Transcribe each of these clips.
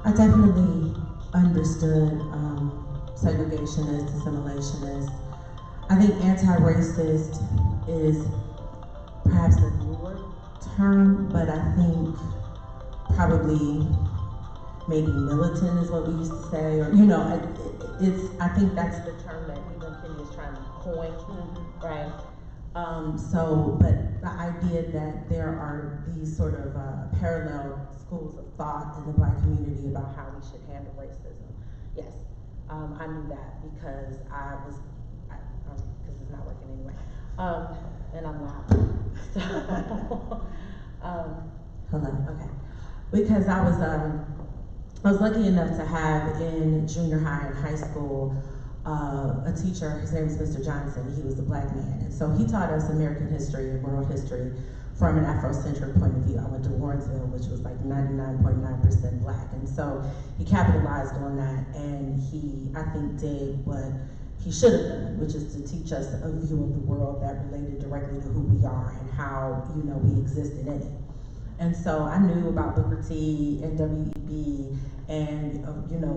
I definitely understood segregationist, assimilationist. I think anti-racist is perhaps a newer term, but I think probably maybe militant is what we used to say, or I think that's the term that Ibram Kendi is trying to coin, right? But the idea that there are these sort of parallel schools of thought in the Black community about how we should handle racism, yes, I knew that because because it's not working anyway, and I'm loud. So, hello, okay, because I was lucky enough to have in junior high and high school a teacher. His name was Mr. Johnson. He was a Black man, and so he taught us American history and world history from an Afrocentric point of view. I went to Warrensville, which was like 99.9% Black, and so he capitalized on that, and he, I think, did what he should have done, which is to teach us a view of the world that related directly to who we are and how we existed in it. And so I knew about Booker T and W.E.B. and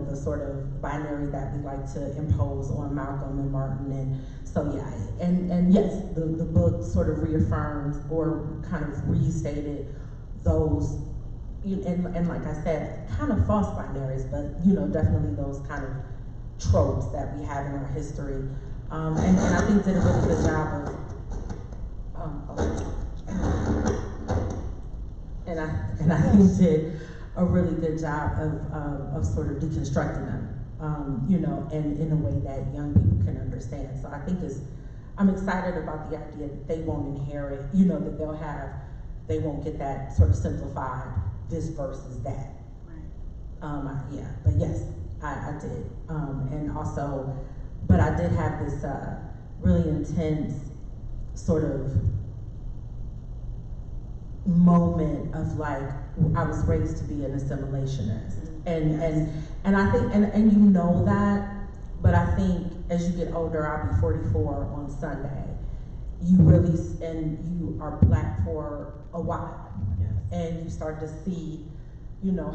the sort of binary that we like to impose on Malcolm and Martin, and so yeah, and yes, the book sort of reaffirmed or kind of restated those, and like I said, kind of false binaries, but definitely those kind of tropes that we have in our history, and I think did a really good job of, and I think did a really good job of sort of deconstructing them, and in a way that young people can understand. So I think I'm excited about the idea that they won't inherit, that they won't get that sort of simplified this versus that. Right. Yeah, but yes, I did, and also, but I did have this really intense sort of moment of like, I was raised to be an assimilationist, and I think, and that, but I think as you get older, I'll be 44 on Sunday, you really, and you are Black for a while, and you start to see,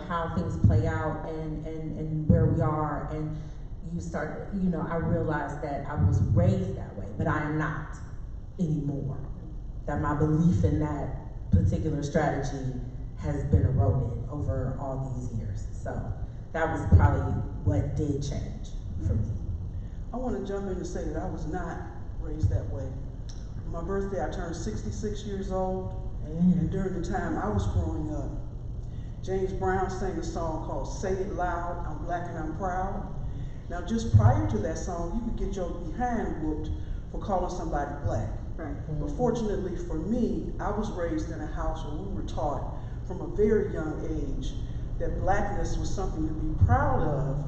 how things play out and where we are, and you start, I realized that I was raised that way, but I am not anymore, that my belief in that particular strategy has been eroded over all these years. So that was probably what did change for me. I want to jump in and say that I was not raised that way. On my birthday, I turned 66 years old, and during the time I was growing up, James Brown sang a song called Say It Loud, I'm Black and I'm Proud. Now just prior to that song, you could get your behind whooped for calling somebody Black. Right. But fortunately for me, I was raised in a house where we were taught from a very young age that Blackness was something to be proud of,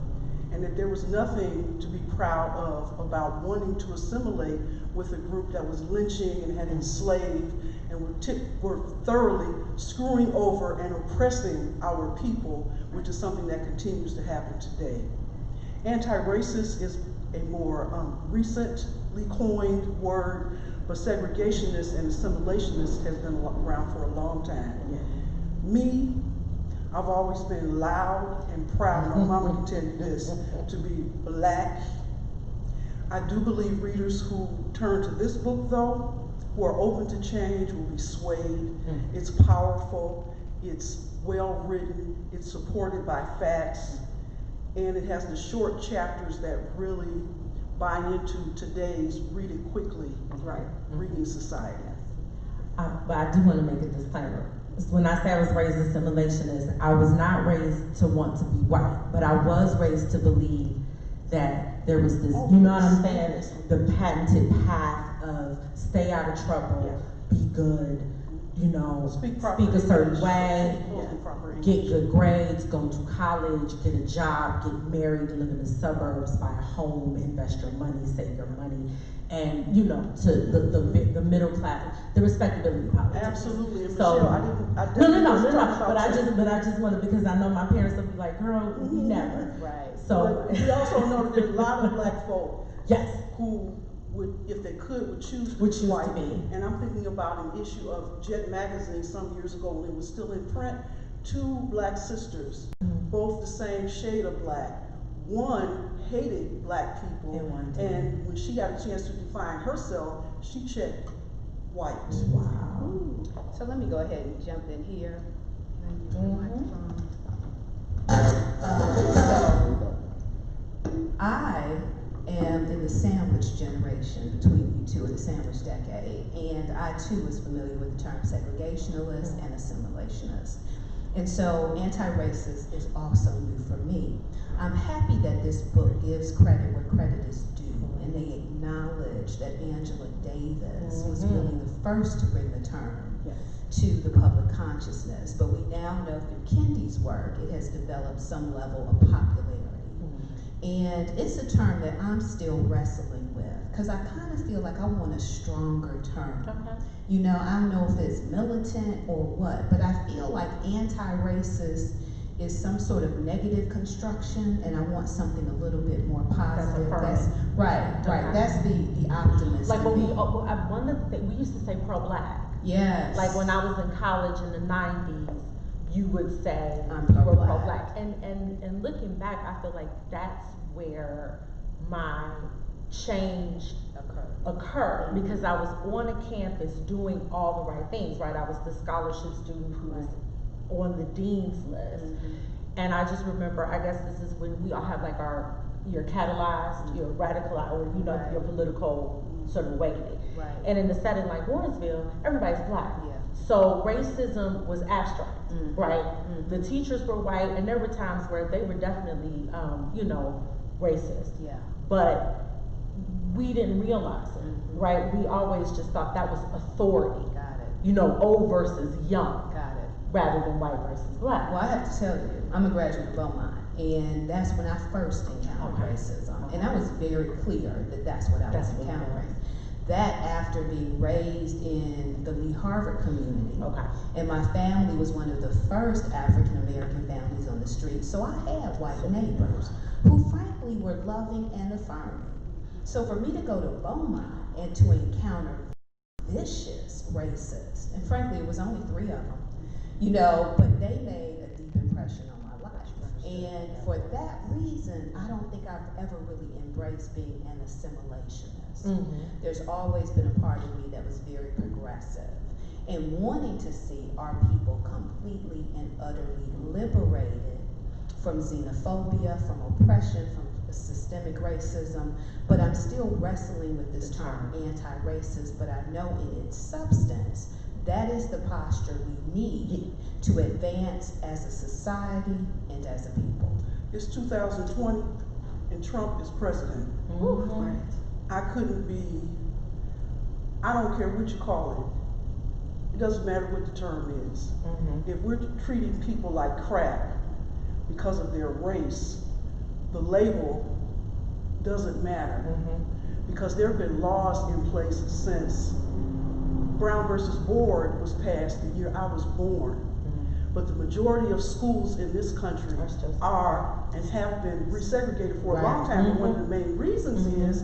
and that there was nothing to be proud of about wanting to assimilate with a group that was lynching and had enslaved and were thoroughly screwing over and oppressing our people, which is something that continues to happen today. Anti-racist is a more recently coined word, but segregationist and assimilationist has been around for a long time. Me, I've always been loud and proud, my mama can tell you this, to be Black. I do believe readers who turn to this book, though, who are open to change, will be swayed. It's powerful, it's well written, it's supported by facts, and it has the short chapters that really buy into today's read it quickly reading society. But I do want to make a disclaimer. When I say I was raised assimilationist, I was not raised to want to be white, but I was raised to believe that there was this, you know what I'm saying? The patented path of stay out of trouble, be good, speak a certain way, get good grades, go to college, get a job, get married, live in the suburbs, buy a home, invest your money, save your money, and to the middle class, the respectability politics. Absolutely. And So Michelle, but I just want to, because I know my parents will be like, girl, never. Right. So but we also know that there's a lot of Black folk who would, if they could, would choose to be white. And I'm thinking about an issue of Jet magazine some years ago when it was still in print. Two Black sisters both the same shade of black. One hated black people, and when she got a chance to define herself, she checked white. Wow. Ooh. So let me go ahead and jump in here. Can I use the microphone? So, I am in the sandwich generation between you two, in the sandwich decade, and I too was familiar with the term segregationalist and assimilationist. And so anti-racist is also new for me. I'm happy that this book gives credit where credit is due, and they acknowledge that Angela Davis was really the first to bring the term to the public consciousness. But we now know through Kendi's work, it has developed some level of popularity. And it's a term that I'm still wrestling with, because I kind of feel like I want a stronger term. You know, I don't know if it's militant or what, but I feel like anti-racist is some sort of negative construction, and I want something a little bit more positive. That's right. That's the optimist. Like when one of the things we used to say pro-black. Yes. Like when I was in college in the 90s, you would say I'm you were pro-black. pro-black. And looking back, I feel like that's where my change occurred, because I was on a campus doing all the right things, right? I was the scholarship student who was on the dean's list. And I just remember, I guess this is when we all have like you're catalyzed, you're radicalized, or you know, your political sort of awakening. And in a setting like Warrensville, everybody's black. So racism was abstract, right? The teachers were white, and there were times where they were definitely, you know, racist. But we didn't realize it, right? We always just thought that was authority. You know, old versus young. Rather than white versus black. Well, I have to tell you, I'm a graduate of Beaumont, and that's when I first encountered racism. And I was very clear that that's what I was encountering. That after being raised in the Lee Harvard community. And my family was one of the first African American families on the street. So I had white neighbors who frankly were loving and affirming. So for me to go to Beaumont and to encounter vicious racists, and frankly it was only 3 of them, you know, but they made a deep impression on my life. And for that reason, I don't think I've ever really embraced being an assimilationist. There's always been a part of me that was very progressive and wanting to see our people completely and utterly liberated from xenophobia, from oppression, from systemic racism. But I'm still wrestling with this term anti-racist, but I know in its substance, that is the posture we need to advance as a society and as a people. It's 2020 and Trump is president. I couldn't be, I don't care what you call it. It doesn't matter what the term is. If we're treating people like crap because of their race, the label doesn't matter. Because there have been laws in place since Brown versus Board was passed the year I was born. But the majority of schools in this country are and have been resegregated for a long time. And one of the main reasons is,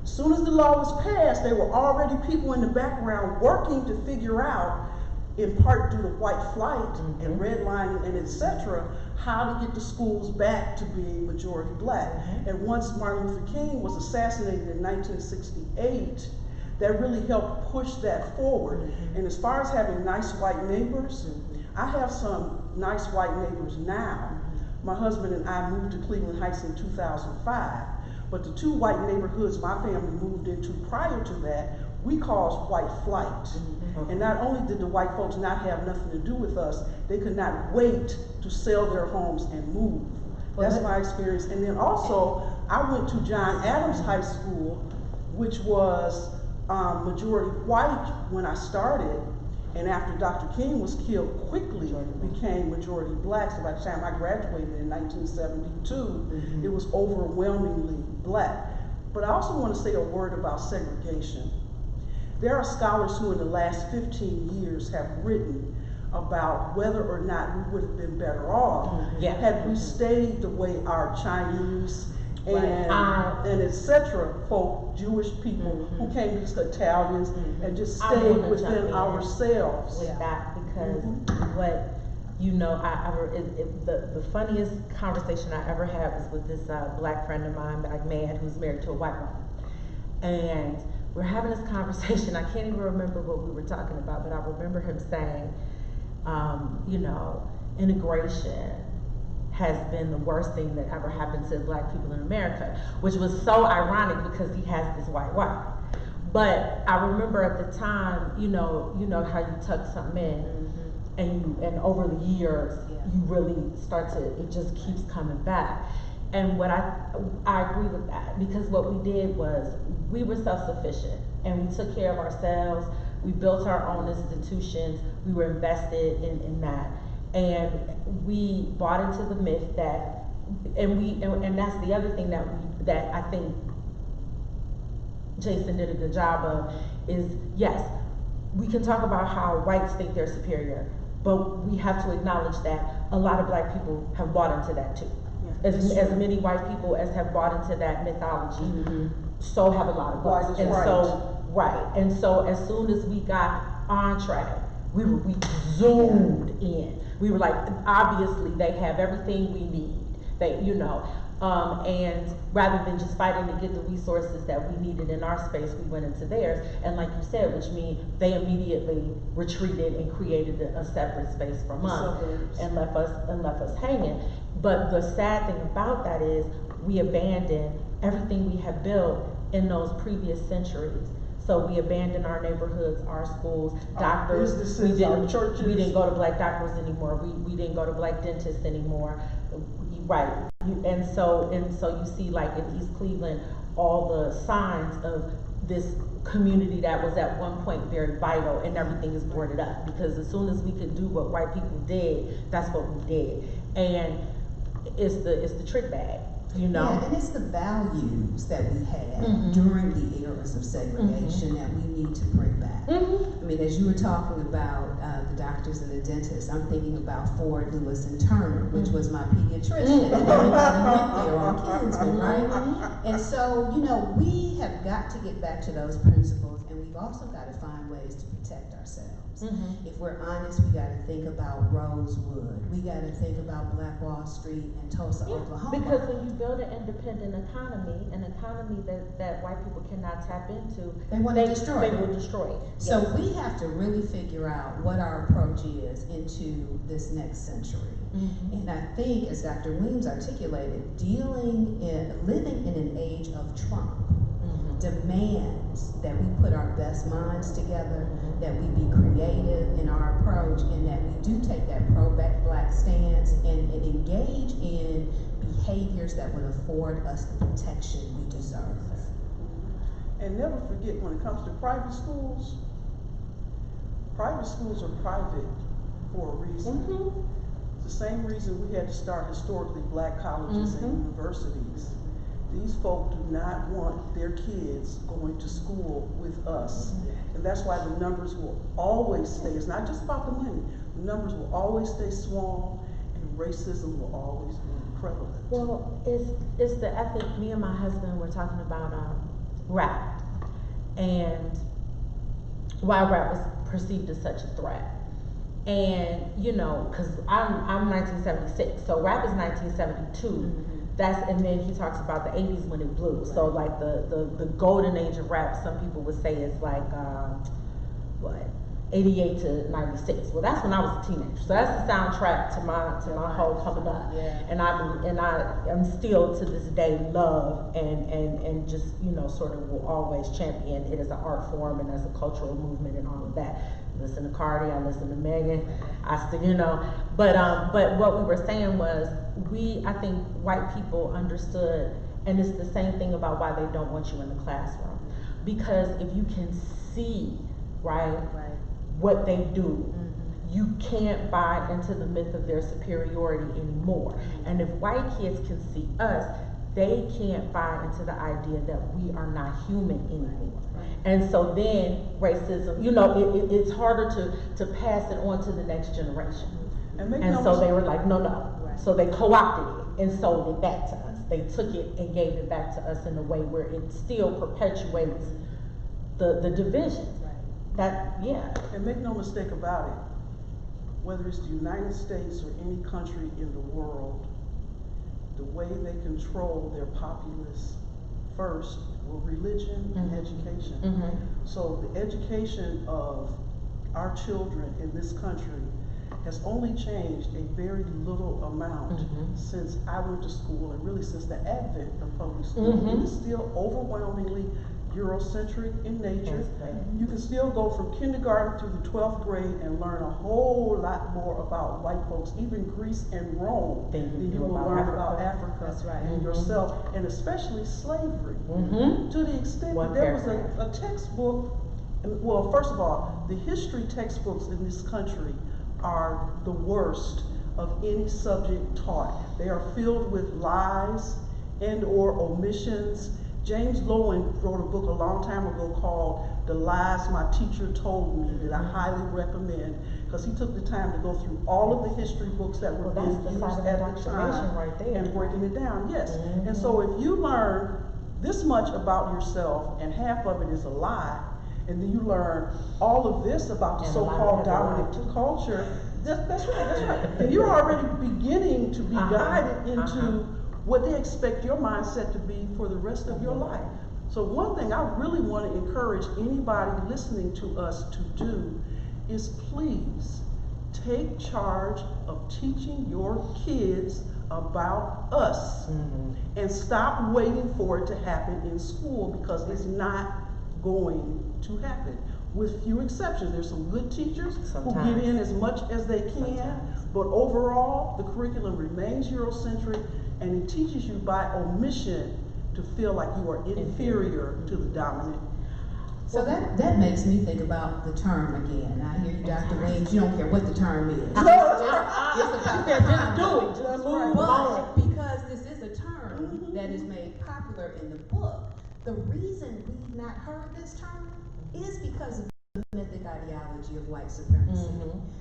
as soon as the law was passed, there were already people in the background working to figure out, in part due to white flight and redlining and etc., how to get the schools back to being majority black. And once Martin Luther King was assassinated in 1968, that really helped push that forward. And as far as having nice white neighbors, I have some nice white neighbors now. My husband and I moved to Cleveland Heights in 2005, but the 2 white neighborhoods my family moved into prior to that, we caused white flight. And not only did the white folks not have nothing to do with us, they could not wait to sell their homes and move. That's my experience. And then also, I went to John Adams High School, which was majority white when I started, and after Dr. King was killed, quickly became majority black. So by the time I graduated in 1972, it was overwhelmingly black. But I also want to say a word about segregation. There are scholars who in the last 15 years have written about whether or not we would have been better off had we stayed the way our Chinese and etc. folk, Jewish people who came, just Italians, and just stayed within ourselves. With that, because what you know, the funniest conversation I ever had was with this black friend of mine, like man, who's married to a white woman. And we're having this conversation. I can't even remember what we were talking about, but I remember him saying, you know, integration has been the worst thing that ever happened to black people in America, which was so ironic because he has this white wife. But I remember at the time, you know how you tuck something in, and over the years, you really start to, it just keeps coming back. And what I agree with that, because what we did was we were self-sufficient and we took care of ourselves. We built our own institutions. We were invested in that, and we bought into the myth that, and that's the other thing that I think Jason did a good job of, is yes, we can talk about how whites think they're superior, but we have to acknowledge that a lot of black people have bought into that too. As many white people as have bought into that mythology, so have a lot of blacks. And so as soon as we got on track, we zoomed in. We were like, obviously they have everything we need. They, you know, and rather than just fighting to get the resources that we needed in our space, we went into theirs. And like you said, which means they immediately retreated and created a separate space from us and left us hanging. But the sad thing about that is we abandoned everything we had built in those previous centuries. So we abandoned our neighborhoods, our schools, doctors. We didn't go to black doctors anymore. We didn't go to black dentists anymore. Right. And so you see, like in East Cleveland, all the signs of this community that was at one point very vital, and everything is boarded up, because as soon as we could do what white people did, that's what we did. And it's the trick bag, you know. Yeah, and it's the values that we had during the eras of segregation that we need to bring back. I mean, as you were talking about the doctors and the dentists, I'm thinking about Ford, Lewis, and Turner, which was my pediatrician, and everybody went there on Kinsman, right? And so, you know, we have got to get back to those principles, and we've also got to find ways to protect ourselves. If we're honest, we got to think about Rosewood. We got to think about Black Wall Street and Tulsa, Oklahoma. Because when you build an independent economy, an economy that white people cannot tap into, they will destroy it. So we have to really figure out what our approach is into this next century. And I think, as Dr. Weems articulated, living in an age of Trump demands that we put our best minds together, that we be creative in our approach, and that we do take that pro-black stance and engage in behaviors that would afford us the protection we deserve. And never forget, when it comes to private schools are private for a reason. It's the same reason we had to start historically black colleges and universities. These folk do not want their kids going to school with us. And that's why the numbers will always stay. It's not just about the money. The numbers will always stay small, and racism will always be prevalent. Well, it's the ethic. Me and my husband were talking about rap, and why rap was perceived as such a threat. And you know, because I'm 1976, so rap is 1972. And then he talks about the 80s when it blew. So like the golden age of rap, some people would say is like 88 to 96. Well, that's when I was a teenager. So that's the soundtrack to my whole coming up. And I'm still to this day love and just, you know, sort of will always champion it as an art form and as a cultural movement and all of that. Listen to Cardi, I listen to Megan, I still, you know, but what we were saying was, I think white people understood, and it's the same thing about why they don't want you in the classroom, because if you can see, right. what they do, you can't buy into the myth of their superiority anymore. And if white kids can see us, they can't buy into the idea that we are not human anymore. And so then racism, you know, it's harder to pass it on to the next generation. And so they were like, no. So they co-opted it and sold it back to us. They took it and gave it back to us in a way where it still perpetuates the division. And make no mistake about it, whether it's the United States or any country in the world, the way they control their populace first were religion and education. So the education of our children in this country has only changed a very little amount since I went to school, and really since the advent of public school. It is still overwhelmingly Eurocentric in nature. You can still go from kindergarten through the 12th grade and learn a whole lot more about white folks, even Greece and Rome, than you will learn about Africa and yourself, and especially slavery. To the extent that there was a textbook, well, first of all, the history textbooks in this country are the worst of any subject taught. They are filled with lies and or omissions. James Lowen wrote a book a long time ago called The Lies My Teacher Told Me, that I highly recommend, because he took the time to go through all of the history books that were being used at the time right there. and breaking it down. Yes. And so if you learn this much about yourself and half of it is a lie, and then you learn all of this about the so-called dominant culture, that's right. And you're already beginning to be guided into what they expect your mindset to be for the rest of your life. So one thing I really want to encourage anybody listening to us to do is please take charge of teaching your kids about us and stop waiting for it to happen in school, because it's not going to happen, with few exceptions. There's some good teachers who get in as much as they can, but overall the curriculum remains Eurocentric, and it teaches you by omission to feel like you are inferior to the dominant. So that makes me think about the term again. I hear you, Dr. Weems, you don't care what the term is. It's about the concept. But because this is a term that is made popular in the book, the reason we've not heard this term is because of the mythic ideology of white supremacy.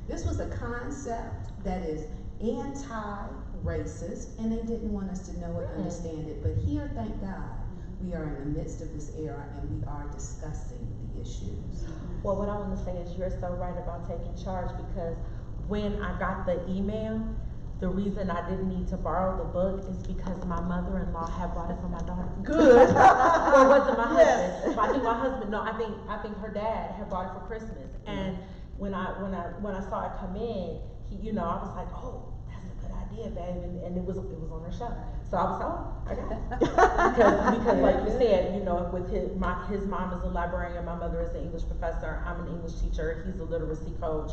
This was a concept that is anti-racist, and they didn't want us to know it, understand it. But here, thank God, we are in the midst of this era, and we are discussing the issues. Well, what I want to say is you're so right about taking charge, because when I got the email, the reason I didn't need to borrow the book is because my mother-in-law had bought it for my daughter. Good. Well, it wasn't my husband. I think my husband. No, I think her dad had bought it for Christmas. And when I saw it come in, I was like, oh, that's a good idea, babe. And it was on her shelf. So I was like, oh, I got it. because like you said, with his mom is a librarian, my mother is an English professor, I'm an English teacher, he's a literacy coach.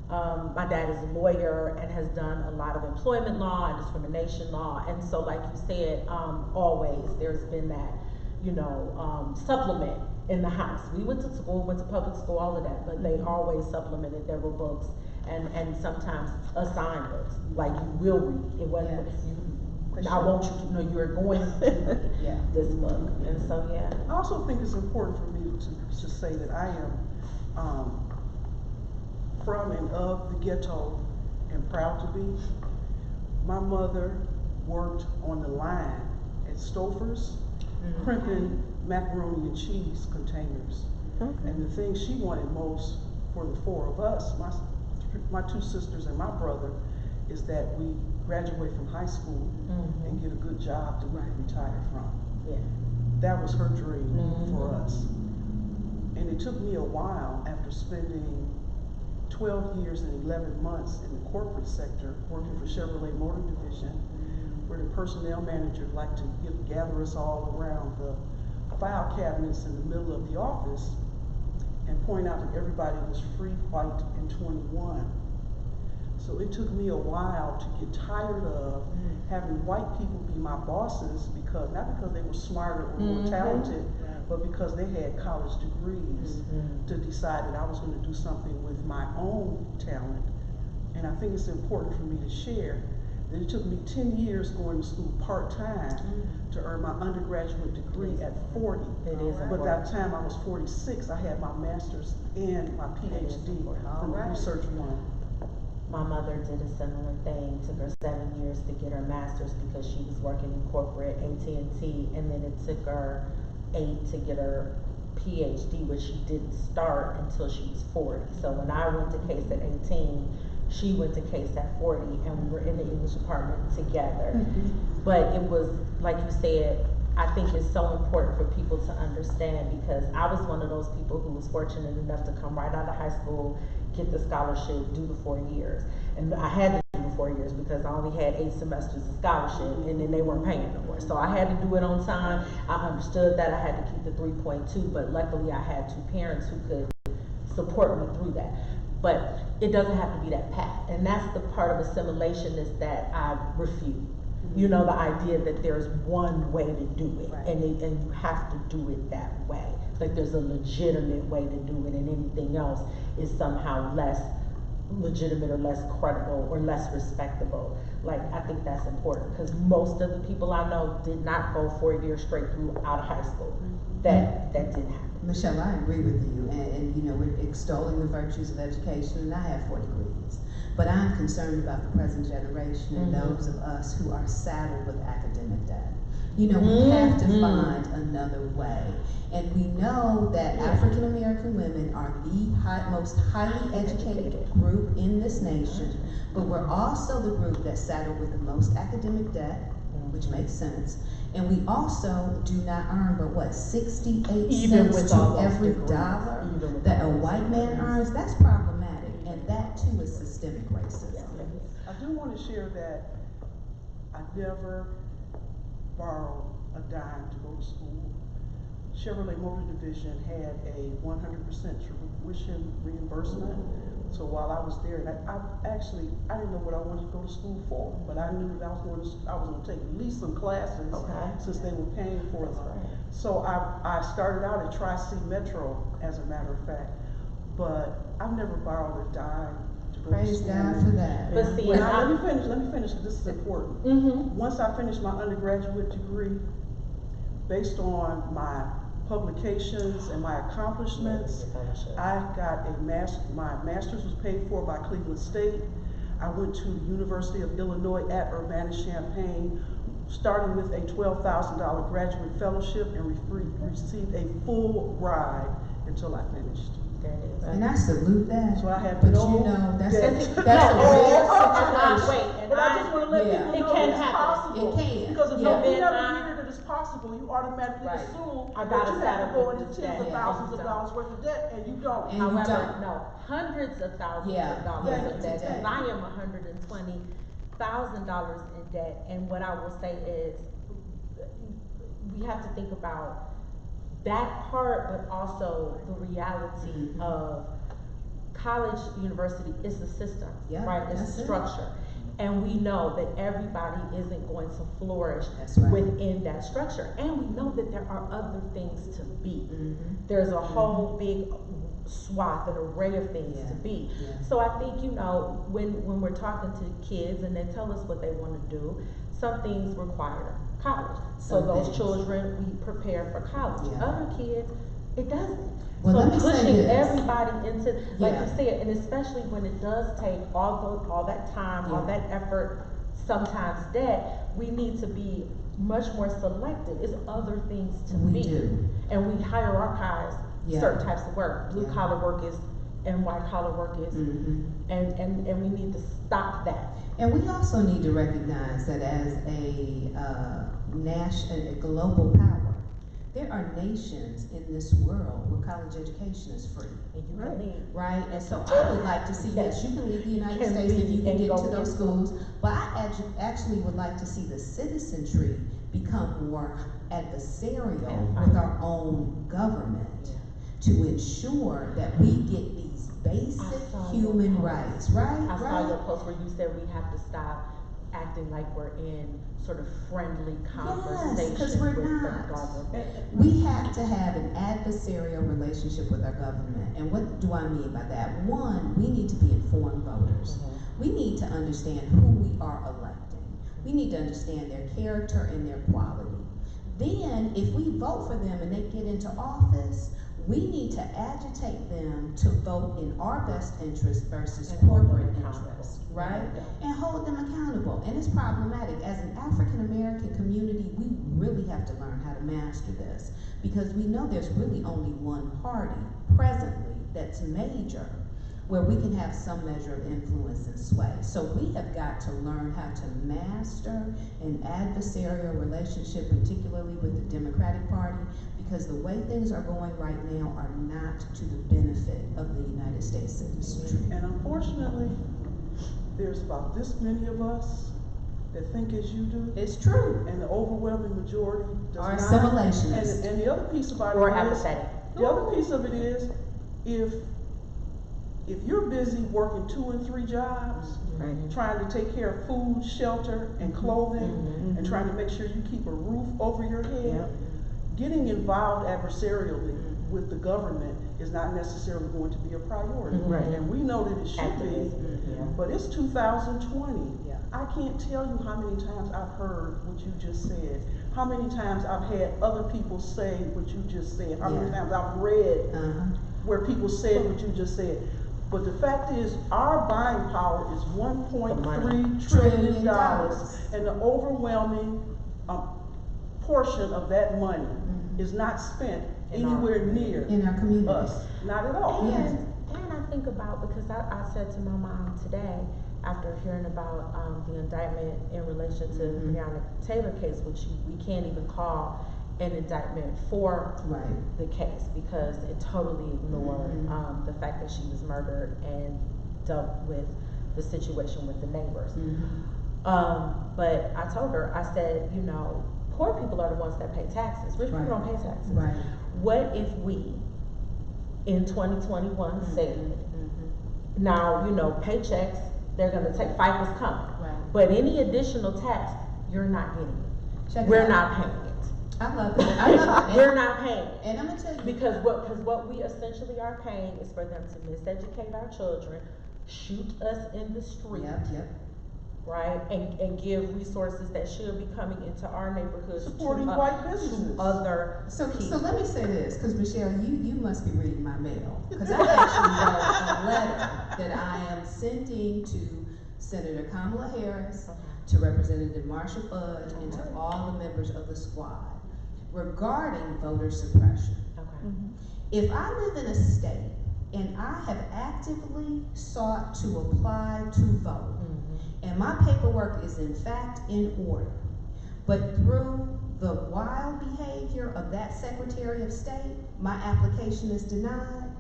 My dad is a lawyer and has done a lot of employment law and discrimination law. And so like you said, always there's been that, supplement in the house. We went to school, went to public school, all of that, but they always supplemented. There were books and sometimes assigned books, like you will read. It wasn't, I want you to know you're going to read this book. And so, I also think it's important for me to say that I am, from and of the ghetto, and proud to be. My mother worked on the line at Stouffer's, crimping macaroni and cheese containers. And the thing she wanted most for the four of us, my two sisters and my brother, is that we graduate from high school and get a good job that we can retire from. That was her dream for us. And it took me a while, after spending 12 years and 11 months in the corporate sector, working for Chevrolet Motor Division, where the personnel manager liked to gather us all around the file cabinets in the middle of the office and point out that everybody was free, white, and 21. So it took me a while to get tired of having white people be my bosses, not because they were smarter or more talented, but because they had college degrees, to decide that I was going to do something with my own talent. And I think it's important for me to share that it took me 10 years going to school part-time to earn my undergraduate degree at 40. But by the time I was 46, I had my master's and my PhD from Research One. My mother did a similar thing. Took her 7 years to get her master's because she was working in corporate AT&T, and then it took her 8 to get her PhD, which she didn't start until she was 40. So when I went to Case at 18, She went to KSAT 40 and we were in the English department together. But it was, like you said, I think it's so important for people to understand, because I was one of those people who was fortunate enough to come right out of high school, get the scholarship, do the 4 years. And I had to do the 4 years because I only had 8 semesters of scholarship, and then they weren't paying no more. So I had to do it on time. I understood that I had to keep the 3.2, but luckily I had 2 parents who could support me through that. But it doesn't have to be that path. And that's the part of assimilationist that I refute. You know, the idea that there's one way to do it, Right. and you have to do it that way. Like there's a legitimate way to do it, and anything else is somehow less legitimate or less credible or less respectable. Like, I think that's important, because most of the people I know did not go 4 years straight through out of high school. That didn't happen. Michelle, I agree with you, and you know, we're extolling the virtues of education, and I have 4 degrees. But I'm concerned about the present generation and those of us who are saddled with academic debt. You know, we have to find another way. And we know that African American women are the most highly educated group in this nation, but we're also the group that's saddled with the most academic debt, which makes sense. And we also do not earn but what, 68 cents to every dollar that a white man earns. That's problematic, and that too is systemic racism. I do want to share that I never borrowed a dime to go to school. Chevrolet Motor Division had a 100% tuition reimbursement. So while I was there, and I didn't know what I wanted to go to school for, but I knew that I was going to take at least some classes since they were paying for them. So I started out at Tri-C Metro, as a matter of fact, but I've never borrowed a dime to go to Praise school. God for that. But see, Let me finish, because this is important. Once I finished my undergraduate degree, based on my publications and my accomplishments, I got my master's was paid for by Cleveland State. I went to the University of Illinois at Urbana-Champaign, starting with a $12,000 graduate fellowship, and received a full ride until I finished. And I salute that. So I have but no you know, that's a debt. rare But I situation. just want to let Yeah. people It know can it's happen. possible. It can. Because if Yeah. you never hear that it's possible, you automatically Right. assume I that gotta you have settle to go with into this tens of debt. thousands of Yeah. dollars worth of debt, and you don't. And you However, don't. no, hundreds of thousands Yeah, of dollars yeah, in debt, today. and I am $120,000 in debt. And what I will say is, we have to think about that part, but also the reality of college, university is a system, Yeah, right? It's that's a it. structure. And we know that everybody isn't going to flourish That's right. within that structure. And we know that there are other things to be. There's a whole big swath, an array of things to be. Yeah. So I think, you know, when we're talking to kids and they tell us what they want to do, some things require college. So Some those things. children, we prepare for college. Yeah. Other kids, it doesn't. Well, So let me say pushing this. everybody into, like Yeah. you said, and especially when it does take all that time, all Yeah. that effort, sometimes debt, we need to be much more selective. It's other things to We be. do. And we hierarchize Yeah. certain types of work. Blue Yeah. collar work is, and white collar work is, and we need to stop that. And we also need to recognize that as a global power, there are nations in this world where college education is free. And you can leave. Right? And so I would like to see, yes, you can leave the United Can States if you leave can and get go into those into- schools, but I actually would like to see the citizenry become more adversarial Yeah. with our own government to ensure that we get these basic saw your human post. rights, right? I saw right? your post where you said we have to stop acting like we're in sort of friendly conversation 'cause we're with not. the government. We have to have an adversarial relationship with our government. And what do I mean by that? One, we need to be informed voters. We need to understand who we are electing. We need to understand their character and their quality. Then, if we vote for them and they get into office, we need to agitate them to vote in our best interest versus And hold them corporate accountable. interest, right? Yeah. And hold them accountable. And it's problematic. As an African American community, we really have to learn how to master this, because we know there's really only one party presently that's major. where we can have some measure of influence and sway. So we have got to learn how to master an adversarial relationship, particularly with the Democratic Party, because the way things are going right now are not to the benefit of the United States citizenry. And unfortunately, there's about this many of us that think as you do. It's true. And the overwhelming majority does Are not. assimilationists. And the other piece about Or it is, apathetic. the other piece of it is, if you're busy working 2 and 3 jobs, trying to take care of food, shelter, and clothing, and trying to make sure you keep a roof over your head, getting involved adversarially with the government is not necessarily going to be a priority. And we know that it should be, but it's 2020. I can't tell you how many times I've heard what you just said, how many times I've had other people say what you just said, how many times I've read where people said what you just said. But the fact is, our buying power is $1.3 trillion, and the overwhelming portion of that money is not spent anywhere near in our community. us. Not at all. And I think about, because I said to my mom today, after hearing about the indictment in relation to the Breonna Taylor case, which we can't even call an indictment for the case because it totally ignored the fact that she was murdered and dealt with the situation with the neighbors. But I told her, I said, you know, poor people are the ones that pay taxes. Rich people don't pay taxes. What if we, in 2021, said, now, you know, paychecks, they're going to take, FICA's coming. But any additional tax, you're not getting it. We're not paying it. I love it. I love it. We're not paying it. And I'm gonna tell you, because what we essentially are paying is for them to miseducate our children, shoot us in the street, right, and give resources that should be coming into our neighborhoods Supporting white businesses. to other So people. let me say this, because Michelle, you must be reading my mail, because I actually wrote a letter that I am sending to Senator Kamala Harris, to Representative Marshall Fudge, and to all the members of the squad regarding voter suppression. If I live in a state and I have actively sought to apply to vote, and my paperwork is in fact in order, but through the wild behavior of that Secretary of State, my application is denied,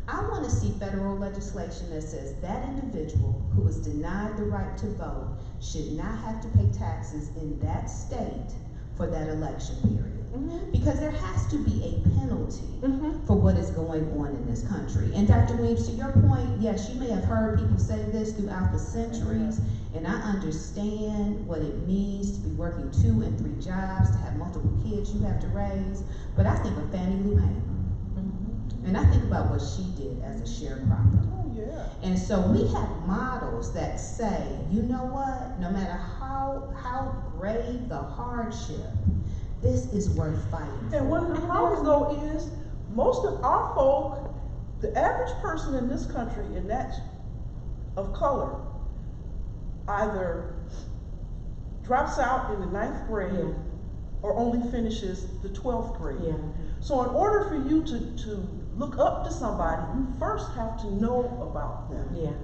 I want to see federal legislation that says that individual who was denied the right to vote should not have to pay taxes in that state for that election period. Because there has to be a penalty for what is going on in this country. And Dr. Weems, to your point, yes, you may have heard people say this throughout the centuries, and I understand what it means to be working 2 and 3 jobs, to have multiple kids you have to raise, but I think of Fannie Lou Hamer. And I think about what she did as a sharecropper. And so we have models that say, you know what, no matter how grave the hardship, this is worth fighting for. And one of the problems though is, most of our folk, the average person in this country, and that's of color, either drops out in the 9th grade or only finishes the 12th grade. So in order for you to look up to somebody, you first have to know about them.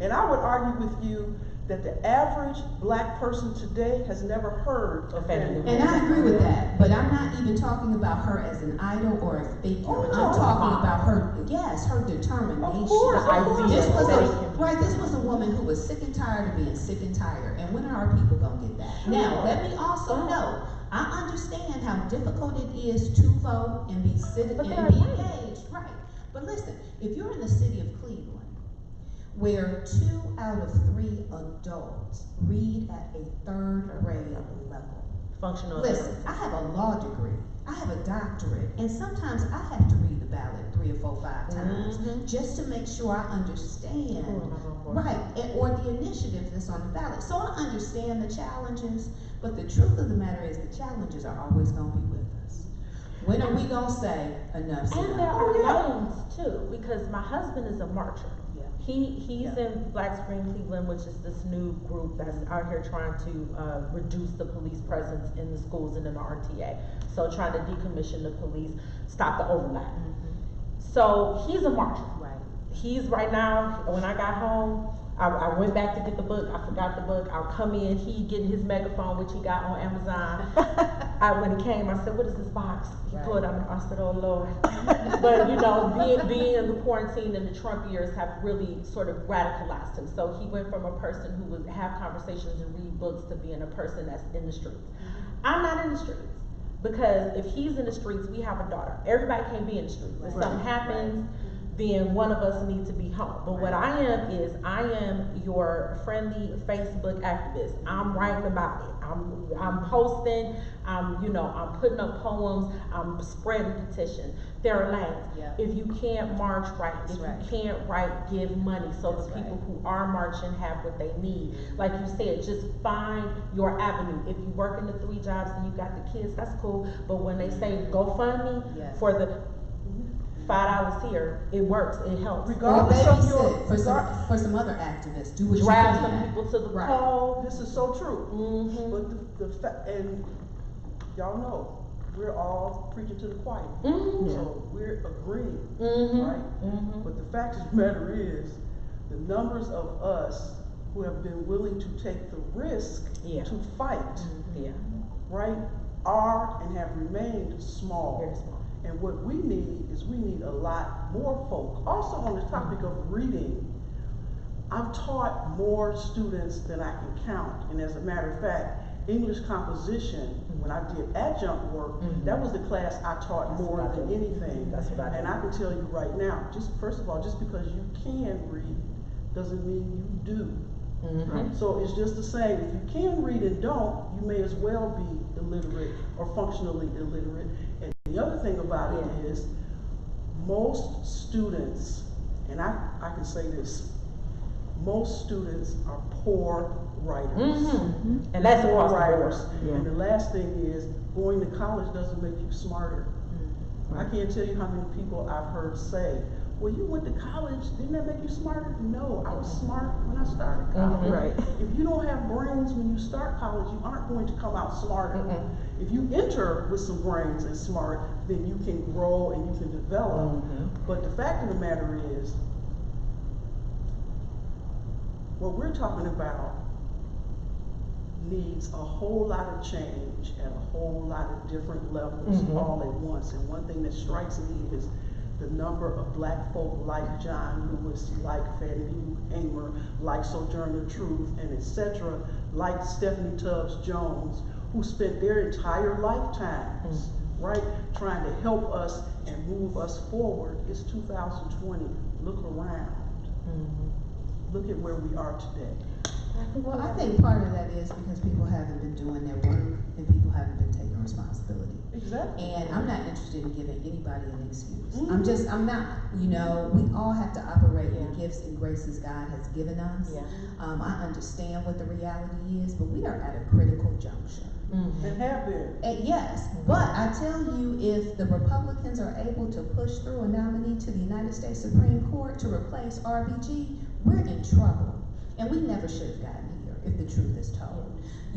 And I would argue with you that the average black person today has never heard of Fannie Lou. And I agree with that, but I'm not even talking about her as an idol or a figure. I'm talking about her, her determination. Of course. This was a woman who was sick and tired of being sick and tired. And when are our people gonna get that? Now, let me also know, I understand how difficult it is to vote and be engaged. Right. But listen, if you're in the city of Cleveland, where 2 out of 3 adults read at a 3rd grade level. Functional. Listen, I have a law degree, I have a doctorate, and sometimes I have to read the ballot 3 or 4, 5 times just to make sure I understand, or the initiative that's on the ballot. So I understand the challenges, but the truth of the matter is the challenges are always going to be with us. When are we going to say enough's enough? And there are lanes too, because my husband is a marcher. He's in Black Spring, Cleveland, which is this new group that's out here trying to reduce the police presence in the schools and in the RTA. So trying to decommission the police, stop the overlap. So he's a marcher. he's right now, when I got home, I went back to get the book, I forgot the book, I'll come in, he getting his megaphone, which he got on Amazon. When he came, I said, what is this box? He pulled it out, I said, oh Lord. But you know, being in the quarantine and the Trump years have really sort of radicalized him. So he went from a person who would have conversations and read books to being a person that's in the streets. I'm not in the streets. Because if he's in the streets, we have a daughter. Everybody can't be in the streets. If something happens, then one of us needs to be home. But what I am is, I am your friendly Facebook activist. I'm writing about it. I'm posting. I'm putting up poems. I'm spreading petitions. There are lanes. Yeah. If you can't march, right. If right. you can't write, give money so That's the people right. who are marching have what they need. Like you said, just find your avenue. If you work in the 3 jobs and you got the kids, that's cool. But when they say GoFundMe Yes. for the $5 here, it works, it helps. Regardless of your, for some other activists, do what Drive you some can. people to the Right. poll. this is so true. Mm-hmm. But and y'all know, we're all preaching to the choir. Mm-hmm. So we're agreeing, Mm-hmm. right? Mm-hmm. But the fact of the matter is, the numbers of us who have been willing to take the risk Yeah. to fight, Yeah. right, are and have remained small. Very small. And what we need is, we need a lot more folk. Also, on the topic of reading, I've taught more students than I can count. And as a matter of fact, English composition, when I did adjunct work, that was the class I taught That's more what I than did. anything. That's what I did. And I can tell you right now, just first of all, just because you can read doesn't mean you do. Mm-hmm. So it's just the same. If you can read and don't, you may as well be illiterate or functionally illiterate. And the other thing about it is, most students, and I can say this, most students are poor writers. Mm-hmm. And that's Poor across the writers. board. Yeah. And the last thing is, going to college doesn't make you smarter. I can't tell you how many people I've heard say, well, you went to college, didn't that make you smarter? No, I was smart when I started college. Right. If you don't have brains when you start college, you aren't going to come out smarter. If you enter with some brains and smart, then you can grow and you can develop. But the fact of the matter is, what we're talking about needs a whole lot of change at a whole lot of different levels all at once. And one thing that strikes me is the number of black folk like John Lewis, like Fannie Lou Hamer, like Sojourner Truth, and etc., like Stephanie Tubbs Jones, who spent their entire lifetimes, right, trying to help us and move us forward. It's 2020. Look around. Look at where we are today. Well, I think part of that is because people haven't been doing their work and people haven't been taking responsibility. Exactly. And I'm not interested in giving anybody an excuse. I'm not. We all have to operate in the gifts and graces God has given us. Yeah. I understand what the reality is, but we are at a critical juncture. And have been. And yes, but I tell you, if the Republicans are able to push through a nominee to the United States Supreme Court to replace RBG, we're in trouble. And we never should have gotten here, if the truth is told.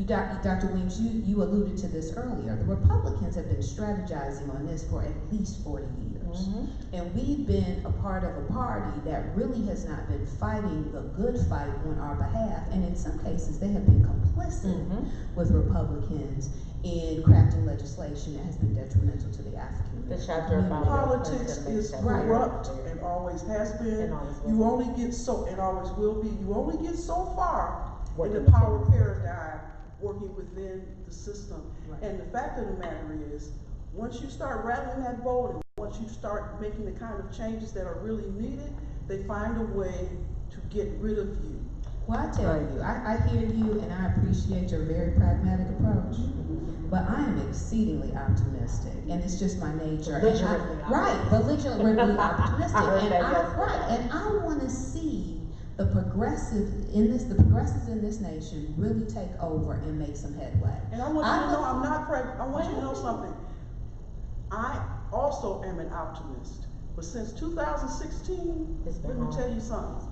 Dr. Weems, you alluded to this earlier. The Republicans have been strategizing on this for at least 40 years. And we've been a part of a party that really has not been fighting the good fight on our behalf. And in some cases, they have been complicit with Republicans in crafting legislation that has been detrimental to the African American The chapter about politics is corrupt and always has been. And always will You be. only get so, and always will be, you only get so far in Working the power paradigm working within the system. Right. And the fact of the matter is, once you start rattling that boat and once you start making the kind of changes that are really needed, they find a way to get rid of you. Well, I tell you, I hear you and I appreciate your very pragmatic approach, but I am exceedingly optimistic, and it's just my nature. Belligerently optimistic, and I want to see the progressives in this nation really take over and make some headway. And I want you to know, I want you to know something. I also am an optimist, but since 2016, let me tell you something.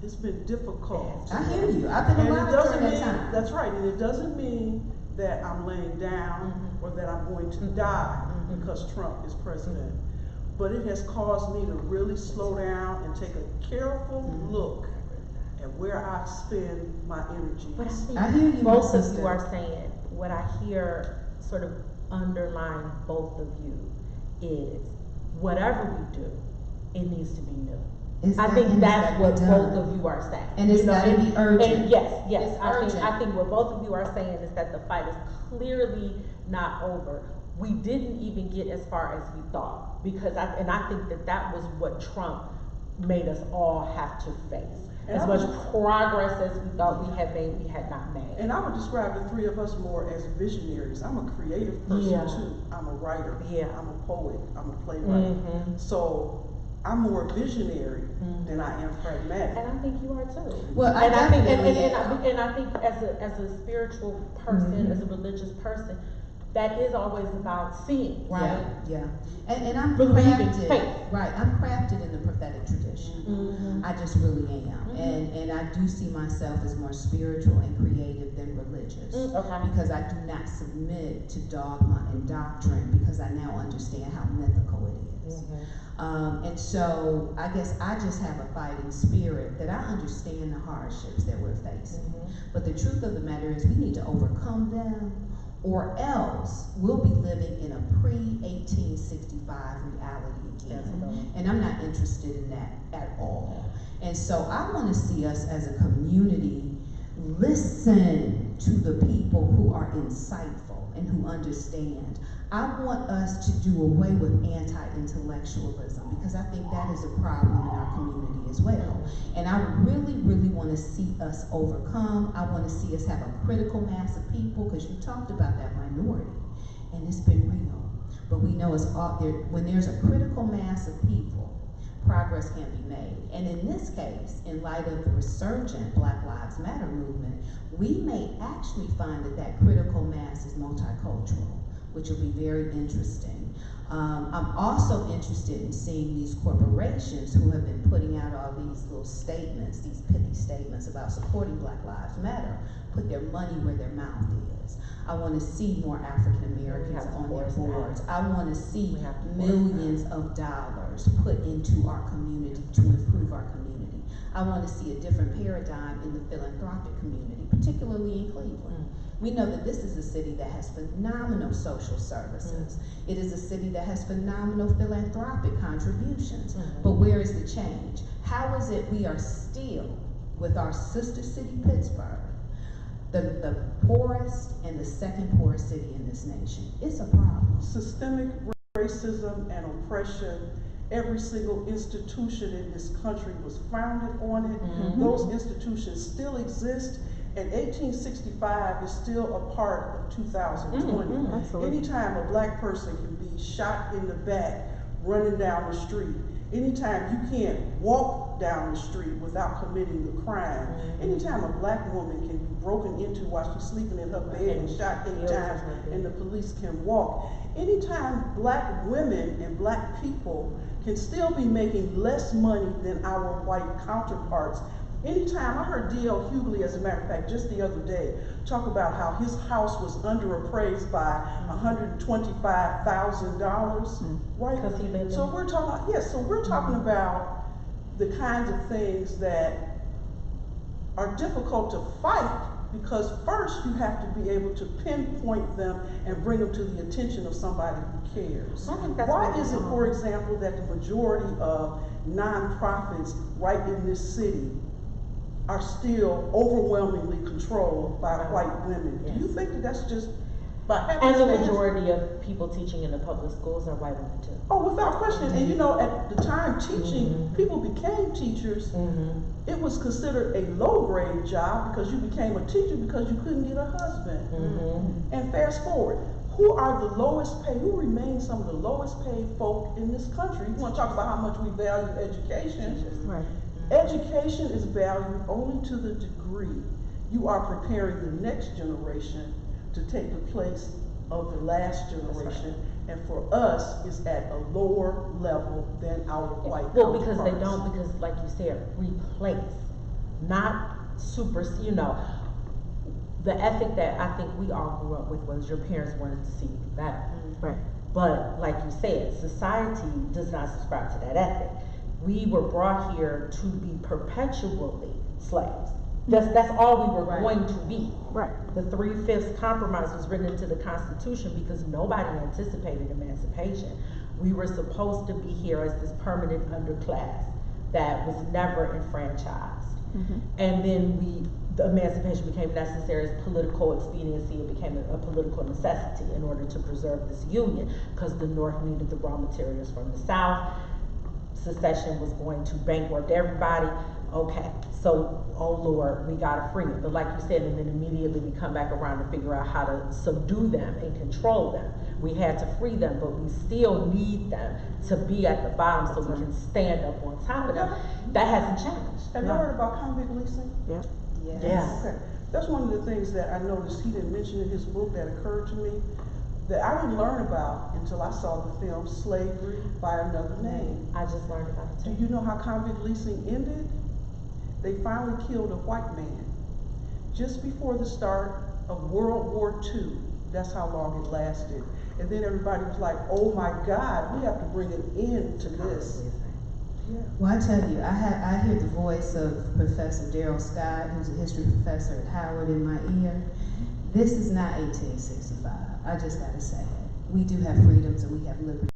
It's been difficult. I hear you. I've been alive during that time. That's right, and it doesn't mean that I'm laying down or that I'm going to die because Trump is president. but it has caused me to really slow down and take a careful look at where I spend my energies. But I hear you, both my of sister. you are saying, what I hear sort of underlying both of you is, whatever we do, it needs to be new. I think that's what both of you are saying. And it's gotta be urgent. And yes, It's urgent. I think what both of you are saying is that the fight is clearly not over. We didn't even get as far as we thought, because I think that was what Trump made us all have to face. And As much progress as we thought we had made, we had not made. And I would describe the three of us more as visionaries. I'm a creative person Yeah. too. I'm a writer. Yeah. I'm a poet. I'm a playwright. So I'm more visionary than I am pragmatic. And I think you are too. Well, and I think, definitely am. and I think as a spiritual person, as a religious person, that is always about seeing, right? Yeah. And I'm Believing crafted, faith. right, I'm crafted in the prophetic tradition. I just really am. And I do see myself as more spiritual and creative than religious. Okay. Because I do not submit to dogma and doctrine, because I now understand how mythical it is. And so I guess I just have a fighting spirit that I understand the hardships that we're facing. But the truth of the matter is we need to overcome them, or else we'll be living in a pre-1865 reality again. And I'm not interested in that at all. And so I want to see us as a community listen to the people who are insightful and who understand. I want us to do away with anti-intellectualism, because I think that is a problem in our community as well. And I really, really want to see us overcome. I want to see us have a critical mass of people, because you talked about that minority, and it's been real. But we know it's all there. When there's a critical mass of people, progress can be made. And in this case, in light of the resurgent Black Lives Matter movement, we may actually find that that critical mass is multicultural, which will be very interesting. I'm also interested in seeing these corporations who have been putting out all these little statements, these pithy statements about supporting Black Lives Matter, put their money where their mouth is. I want to see more African Americans on their boards. I want to see millions of dollars put into our community to improve our community. I want to see a different paradigm in the philanthropic community, particularly in Cleveland. We know that this is a city that has phenomenal social services. It is a city that has phenomenal philanthropic contributions. But where is the change? How is it we are still, with our sister city, Pittsburgh, the poorest and the second poorest city in this nation? It's a problem. Systemic racism and oppression. Every single institution in this country was founded on it. Those institutions still exist. And 1865 is still a part of 2020. Anytime a Black person can be shot in the back running down the street, anytime you can't walk down the street without committing a crime, anytime a Black woman can be broken into while she's sleeping in her bed and shot 8 times and the police can walk, anytime Black women and Black people can still be making less money than our white counterparts. Anytime, I heard D.L. Hughley, as a matter of fact, just the other day, talk about how his house was underappraised by $125,000, right? So we're talking, so we're talking about the kinds of things that are difficult to fight, because first you have to be able to pinpoint them and bring them to the attention of somebody who cares. Why is it, for example, that the majority of nonprofits right in this city are still overwhelmingly controlled by white women? Do you think that that's just by happenstance? And the majority of people teaching in the public schools are white women too. Oh, without question. And you know, at the time teaching, people became teachers. It was considered a low-grade job, because you became a teacher because you couldn't get a husband. And fast forward, who are the lowest paid, who remain some of the lowest paid folk in this country? You want to talk about how much we value education? Right. Education is valued only to the degree you are preparing the next generation to take the place of the last generation. And for us, it's at a lower level than our white Well, because they counterparts. don't, because like you said, replace, not super, you know, the ethic that I think we all grew up with was your parents wanted to see you better. Right. But like you said, society does not subscribe to that ethic. We were brought here to be perpetually slaves. That's all we were going to be. Right. The 3/5 compromise was written into the Constitution because nobody anticipated emancipation. We were supposed to be here as this permanent underclass that was never enfranchised. And then the emancipation became necessary as political expediency. It became a political necessity in order to preserve this union, because the North needed the raw materials from the South. Secession was going to bankrupt everybody. Okay, so, oh Lord, we gotta free them. But like you said, and then immediately we come back around to figure out how to subdue them and control them. We had to free them, but we still need them to be at the bottom so we can stand up on top of them. That hasn't changed. Have you heard about convict leasing? Yeah. Yes. Yeah. Okay, that's one of the things that I noticed he didn't mention in his book that occurred to me, that I didn't learn about until I saw the film Slavery by Another Name. I just learned about it Do too. you know how convict leasing ended? They finally killed a white man just before the start of World War II. That's how long it lasted. And then everybody was like, oh my God, we have to bring an end to this. Yeah. Well, I tell you, I hear the voice of Professor Darrell Scott, who's a history professor at Howard, in my ear. This is not 1865. I just gotta say it. We do have freedoms and we have liberties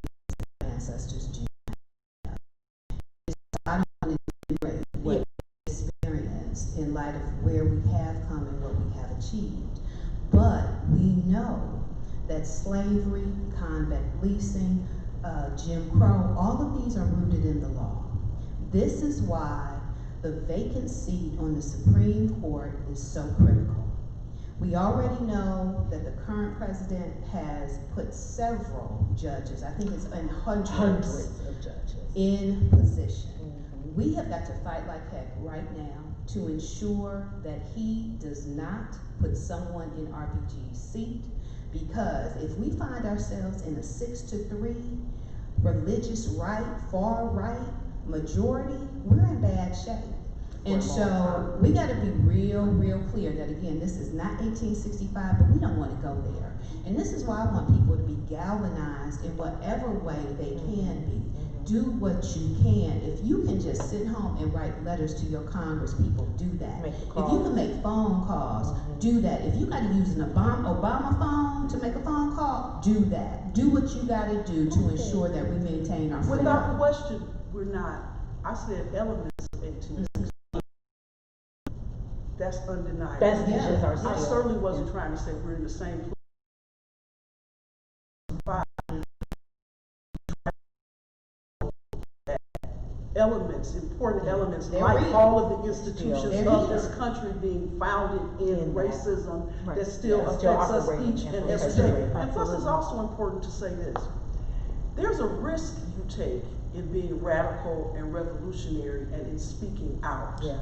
our ancestors do. I don't want to denigrate what we experienced in light of where we have come and what we have achieved. But we know that slavery, convict leasing, Jim Crow, all of these are rooted in the law. This is why the vacant seat on the Supreme Court is so critical. We already know that the current president has put several judges, I think it's in hundreds of judges in position. We have got to fight like heck right now to ensure that he does not put someone in RBG's seat, because if we find ourselves in a 6-3 religious right, far right majority, we're in bad shape. And so we got to be real clear that, again, this is not 1865, but we don't want to go there. And this is why I want people to be galvanized in whatever way they can be. Do what you can. If you can just sit home and write letters to your Congress people, do that. If you can make phone calls, do that. If you got to use an Obama phone to make a phone call, do that. Do what you got to do to ensure that we maintain our freedom. Without question, we're not. I said elements of 1860. That's undeniable. Vestiges are I still. certainly wasn't trying to say we're in the same place. Elements, important elements, They're like real. all of the institutions They're of here. this country being founded in In that. racism Right. that still Yeah, still affects us operating each and and every perpetuating. day. And plus, it's Absolutely. also important to say this. There's a risk you take in being radical and revolutionary and in speaking out. Yeah.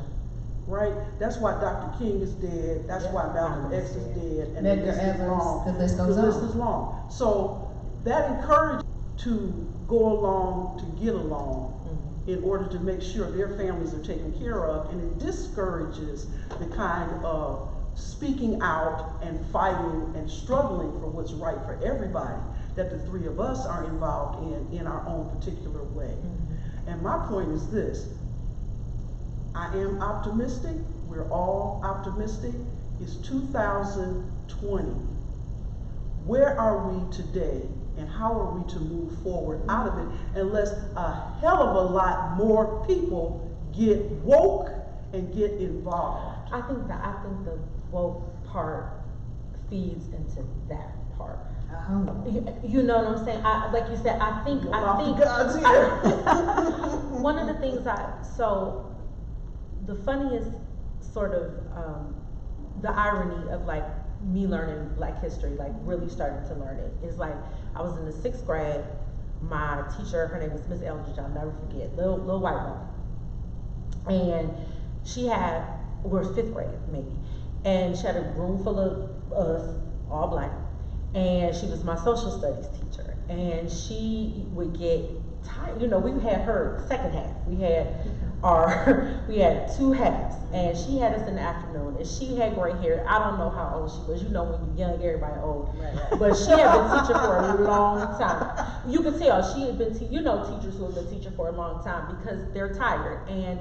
Right? That's why Dr. King is dead. That's Yeah. why Malcolm X is dead. And Medgar the list is Evers, long. the list goes The list on. is long. So that encourages to go along to get along in order to make sure their families are taken care of, and it discourages the kind of speaking out and fighting and struggling for what's right for everybody that the three of us are involved in our own particular way. And my point is this: I am optimistic. We're all optimistic. It's 2020. Where are we today, and how are we to move forward out of it unless a hell of a lot more people get woke and get involved? I think the woke part feeds into that part. You know what I'm saying? Like you said, I think God's ear. one of the things so the funniest sort of the irony of like me learning Black history, like really starting to learn it, is like I was in the 6th grade. My teacher, her name was Miss Eldridge, I'll never forget, little white woman, and she had, we're 5th grade maybe, and she had a room full of us, all Black, and she was my social studies teacher, and she would get tired. You know, we had her second half. We had we had two halves, and she had us in the afternoon, and she had gray hair. I don't know how old she was. You know, when you're young, everybody old. Right. But she had been teaching for a long time. You could tell she had been, teachers who have been teaching for a long time because they're tired, and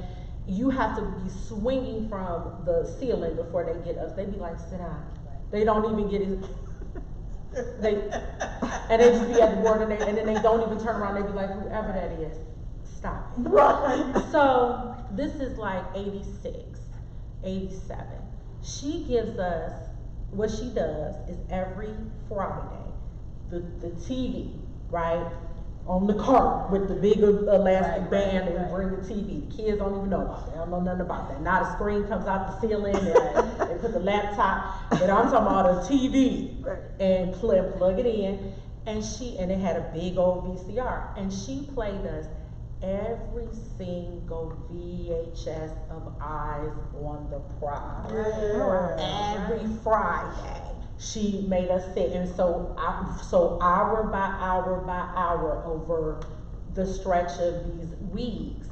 you have to be swinging from the ceiling before they get up. They be like, sit down. They don't even get it. They just be at the board, and then they don't even turn around. They be like, whoever that is, stop it. Right. So this is like 86, 87. She gives us, what she does is every Friday, the TV, right, on the cart with the big elastic band, and bring the TV. The kids don't even know about that. They don't know nothing about that. Now the screen comes out the ceiling, and they put the laptop, but I'm talking about a TV, and plug it in. And it had a big old VCR, and she played us every single VHS of Eyes on the Prize. Every Friday. She made us sit, and so hour by hour over the stretch of these weeks,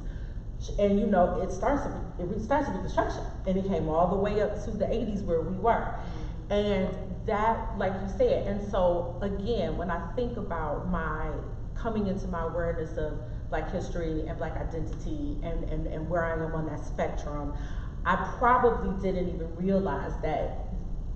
and it starts with construction, and it came all the way up to the 80s where we were, and that, like you said, and so again, when I think about my coming into my awareness of Black history and Black identity, and where I am on that spectrum, I probably didn't even realize that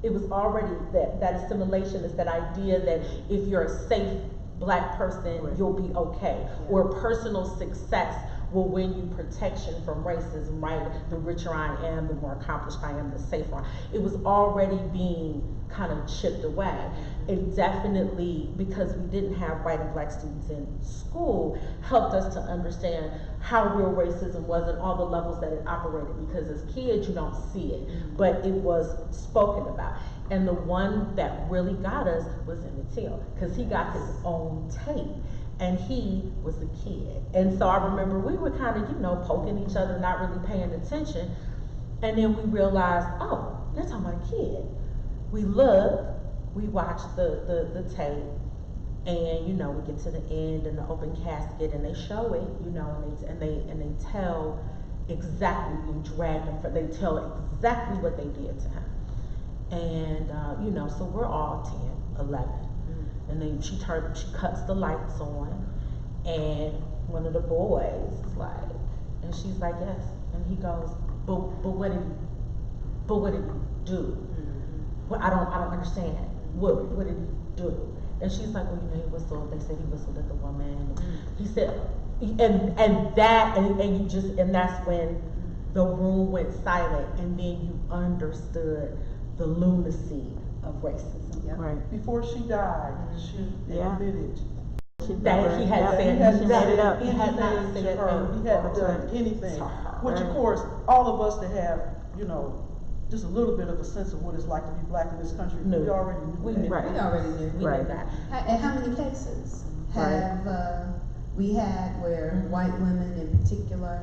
it was already that assimilation is that idea that if you're a safe Black person, you'll be okay, or personal success will win you protection from racism, right? The richer I am, the more accomplished I am, the safer. It was already being kind of chipped away. It definitely, because we didn't have white and Black students in school, helped us to understand how real racism was and all the levels that it operated, because as kids you don't see it, but it was spoken about. And the one that really got us was Emmett Till, because he got his own tape. And he was a kid. And so I remember we were kind of, poking each other, not really paying attention. And then we realized, oh, they're talking about a kid. We looked, we watched the tape, and we get to the end and the open casket, and they show it, and they tell exactly, we dragged him, they tell exactly what they did to him. And so we're all 10, 11. And then she cuts the lights on, and one of the boys is like, and she's like, yes, and he goes, but what did he do? Well, I don't understand. What did he do? And she's like, well, he whistled. They said he whistled at the woman. He said, and that's when the room went silent, and then you understood the lunacy of racism. Right. Before she died, she admitted that he had said said it up. He hadn't done anything. Which, of course, all of us that have, just a little bit of a sense of what it's like to be Black in this country, we already knew. We already knew. We knew that. And how many cases have we had where white women in particular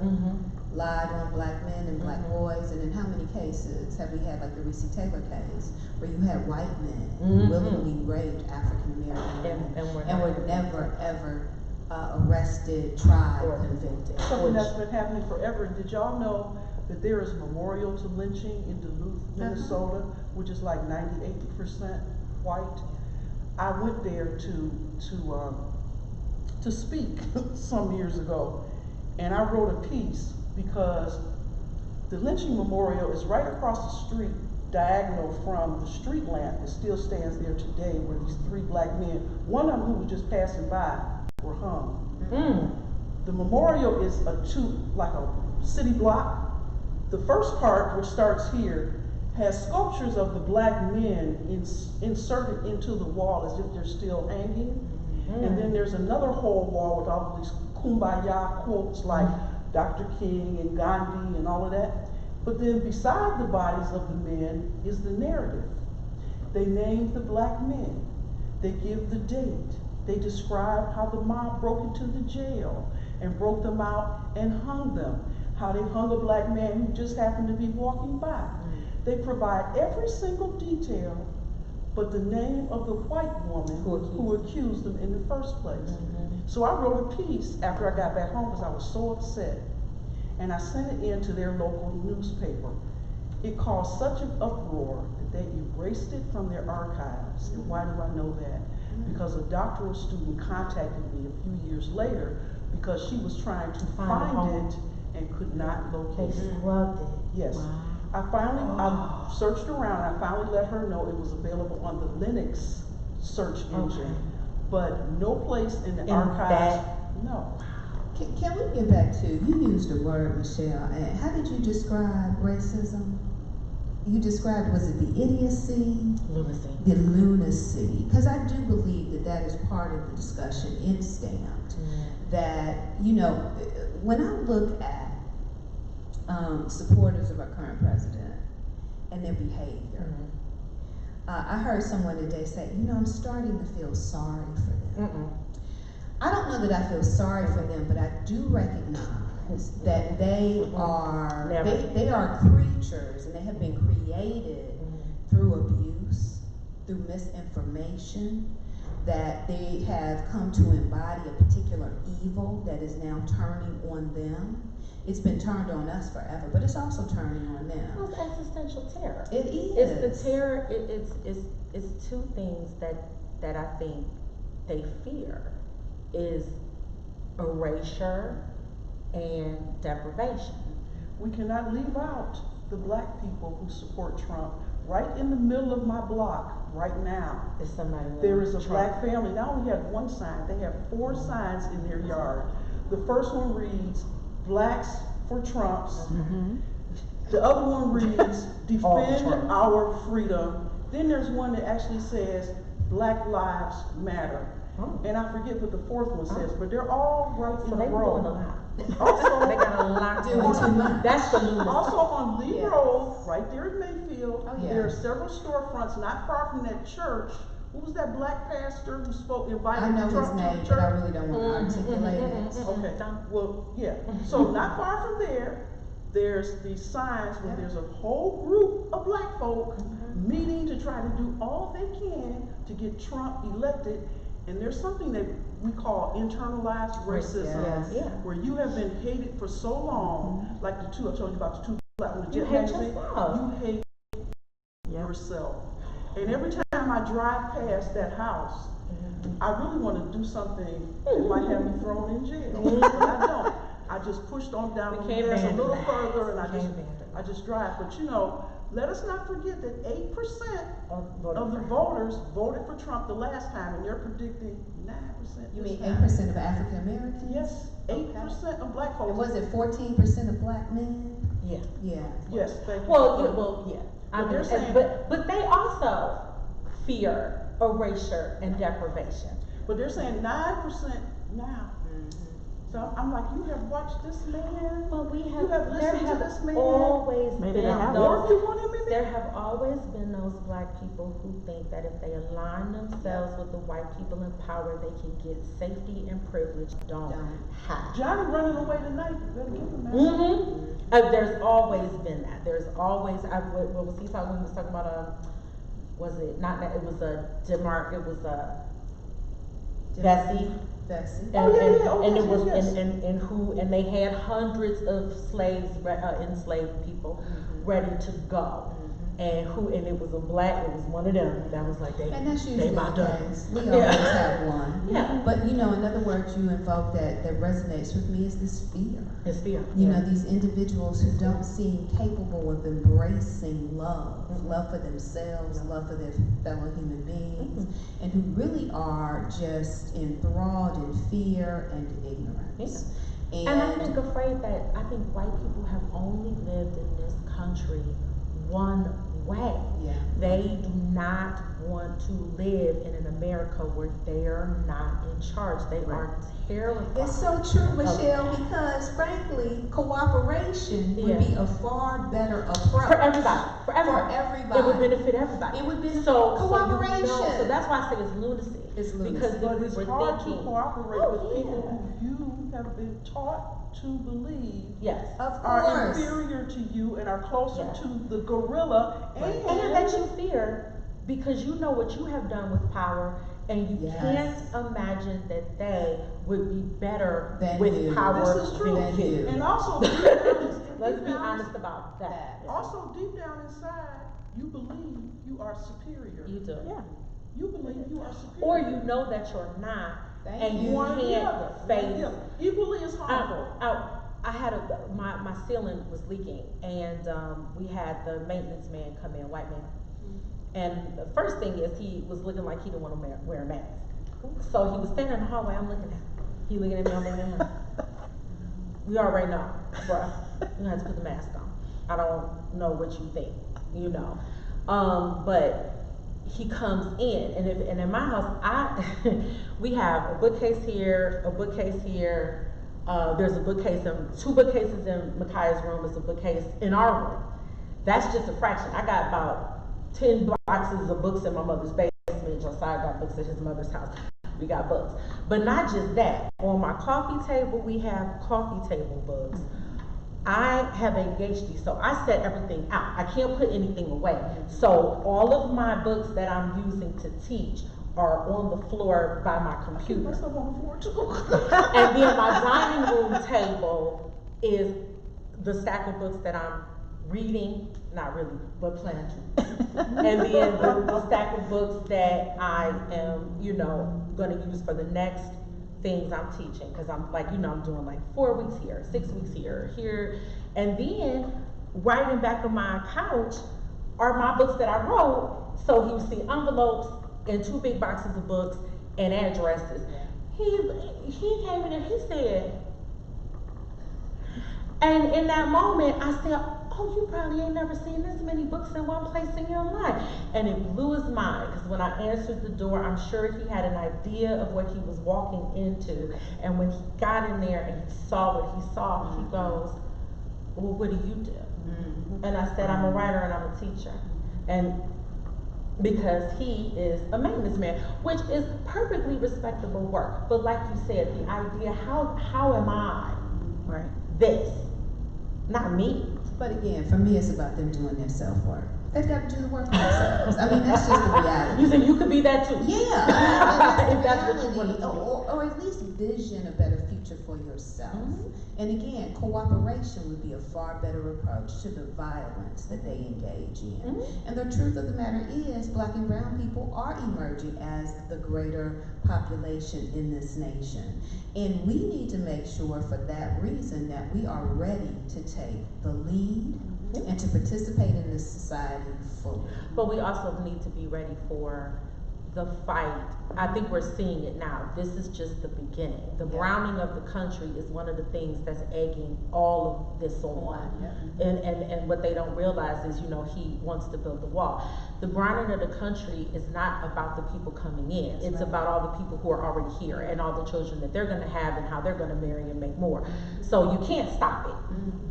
lied on Black men and Black boys? And in how many cases have we had, like the Reese Taylor case, where you had white men willingly raped African American women and were never ever arrested, tried, or convicted? Something that's been happening forever. Did y'all know that there is a memorial to lynching in Duluth, Minnesota, which is like 98% white? I went there to speak some years ago, and I wrote a piece because the lynching memorial is right across the street, diagonal from the street lamp that still stands there today, where these 3 Black men, one of them who was just passing by, were hung. The memorial is like a city block. The first part, which starts here, has sculptures of the Black men inserted into the wall as if they're still hanging. And then there's another whole wall with all of these kumbaya quotes like Dr. King and Gandhi and all of that. But then beside the bodies of the men is the narrative. They name the Black men. They give the date. They describe how the mob broke into the jail and broke them out and hung them. How they hung a Black man who just happened to be walking by. They provide every single detail but the name of the white woman who accused them in the first place. So I wrote a piece after I got back home because I was so upset. and I sent it in to their local newspaper. It caused such an uproar that they erased it from their archives. And why do I know that? Because a doctoral student contacted me a few years later because she was trying to find it and could not locate They it. scrubbed it. Yes. Wow. I searched around, I finally let her know it was available on the Linux search engine, but no place in the archives, no. Can we get back to, you used a word, Michelle, and how did you describe racism? You described, was it the idiocy? Lunacy. The lunacy, because I do believe that that is part of the discussion in Stamped. That, you know, when I look at supporters of our current president and their behavior, I heard someone today say, you know, I'm starting to feel sorry for them. I don't know that I feel sorry for them, but I do recognize that they are they are creatures, and they have been created through abuse, through misinformation, that they have come to embody a particular evil that is now turning on them. It's been turned on us forever, but it's also turning on them. Well, it's existential terror. It is. It's the terror. It's two things that I think they fear is erasure and deprivation. We cannot leave out the black people who support Trump. Right in the middle of my block, right now, Is somebody there is a Trump. black family. They only have one sign, they have 4 signs in their yard. The first one reads, "Blacks for Trumps." The other one reads, "Defend our freedom." Then there's one that actually says, "Black Lives Matter." And I forget what the fourth one says, but they're all right So in they a doing a row. lot. Also, They got a lot Doing going too on. much. That's the lunacy. Also on Lee Yes. Road, right there in Mayfield, Oh, yeah. there are several storefronts not far from that church. Who was that black pastor who spoke, invited I know Trump his to name, the but I church? really don't want to articulate it. Okay, well, yeah, so not far from there, there's these signs where there's a whole group of black folk meeting to try to do all they can to get Trump elected. And there's something that we call internalized racism, Yes. Yeah. where you have been hated for so long, like the two, I told you about the two black on the You Jet hate magazine, yourself. you hate yourself. And every time I drive past that house, I really want to do something that might have me thrown in jail, but I don't. I just pushed on down We the can't gas a ban little that. further, and We can't ban I just drive. But you know, let us not forget that 8% Voted of the for him. voters voted for Trump the last time, and they're predicting 9% You this mean time. 8% of African Americans? Yes, 8% of black folks. And was it 14% of black men? Yeah. Yeah. Yes, thank you. Well, yeah. I But mean, they're saying- but they also fear erasure and deprivation. But they're saying 9% now. So I'm like, you have watched this man? Well, You have there listened to have this man? always Maybe they been have. Or if you those, want him in there there? have always been those black people who think that if they align themselves with the white people in power, they can get safety and privilege. Don't have. Johnny running away tonight, you better give him that. There's always been that. There's always, what was he talking, when he was talking about, was it, not that, it was a Denmark, it was a Bessie. Bessie. Oh, yeah, And, yeah, oh, and yes, it was, yes, yes. and they had hundreds of slaves, enslaved people ready to go. And it was a black, it was one of them that was like, And that's they usually about the done. case. We always have one. Yeah. But you know, in other words, you invoke that resonates with me is this fear. It's fear. You know, these individuals who don't seem capable of embracing love, love for themselves, love for their fellow human beings, and who really are just enthralled in fear and ignorance. And I think I think white people have only lived in this country one way. Yeah. They do not want to live in an America where they're not in charge. They are terrified. It's so true, Michelle, because frankly, cooperation would be a far better approach. For everybody. For everybody. For everybody. It would benefit everybody. It would benefit cooperation. cooperation. So that's why I say it's lunacy. It's lunacy. Because But we it's were hard to thinking, cooperate with people who you have been taught to believe yes. Of are course. inferior to you and are closer Yeah. to the gorilla, And that you fear because you know what you have done with power, and you Yes. can't imagine that they would be better Than with you. power This is true. than you. And also, deep down, Let's deep be down- honest about that. Also, deep down inside, you believe you are superior. You do. Yeah. You believe you are superior. Or you know that you're not, Thank and you. you One or the can't other. face. Equally as harmful. I had my ceiling was leaking, and we had the maintenance man come in, white man. And the first thing is he was looking like he didn't want to wear a mask. So he was standing in the hallway, I'm looking at him. He looking at me, I'm looking at him. We already know, bruh, you have to put the mask on. I don't know what you think, you know. But he comes in, and in my house, we have a bookcase here, a bookcase here. There's a bookcase, two bookcases in Micaiah's room. There's a bookcase in our room. That's just a fraction. I got about 10 boxes of books in my mother's basement. Josiah got books at his mother's house. We got books. But not just that. On my coffee table, we have coffee table books. I have ADHD, so I set everything out. I can't put anything away. So all of my books that I'm using to teach are on the floor by my computer. Myself on the floor too. And then my dining room table is the stack of books that I'm reading, not really, but plan to. And then the stack of books that I am, you know, gonna use for the next things I'm teaching. Cause I'm like, you know, I'm doing like 4 weeks here, 6 weeks here. And then right in back of my couch are my books that I wrote. So you see envelopes and 2 big boxes of books and addresses. He came in and he said, and in that moment I said, oh, you probably ain't never seen this many books in one place in your life. And it blew his mind, because when I answered the door, I'm sure he had an idea of what he was walking into. And when he got in there and he saw what he saw, he goes, well, what do you do? And I said, I'm a writer and I'm a teacher. And because he is a maintenance man, which is perfectly respectable work. But like you said, the idea, how am I this? Not me. But again, for me, it's about them doing their self-work. They've got to do the work on themselves. I mean, that's just the reality. You think you could be that too? Yeah. If that's what you want to do. Or at least vision a better future for yourself. And again, cooperation would be a far better approach to the violence that they engage in. And the truth of the matter is, Black and brown people are emerging as the greater population in this nation. And we need to make sure for that reason that we are ready to take the lead and to participate in this society fully. But we also need to be ready for the fight. I think we're seeing it now. This is just the beginning. The browning of the country is one of the things that's egging all of this on. And what they don't realize is, you know, he wants to build the wall. The browning of the country is not about the people coming in. It's about all the people who are already here and all the children that they're gonna have and how they're gonna marry and make more. So you can't stop it.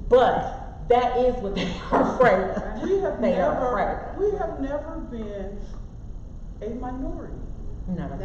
But that is what they are afraid of. We have never been a minority. Never.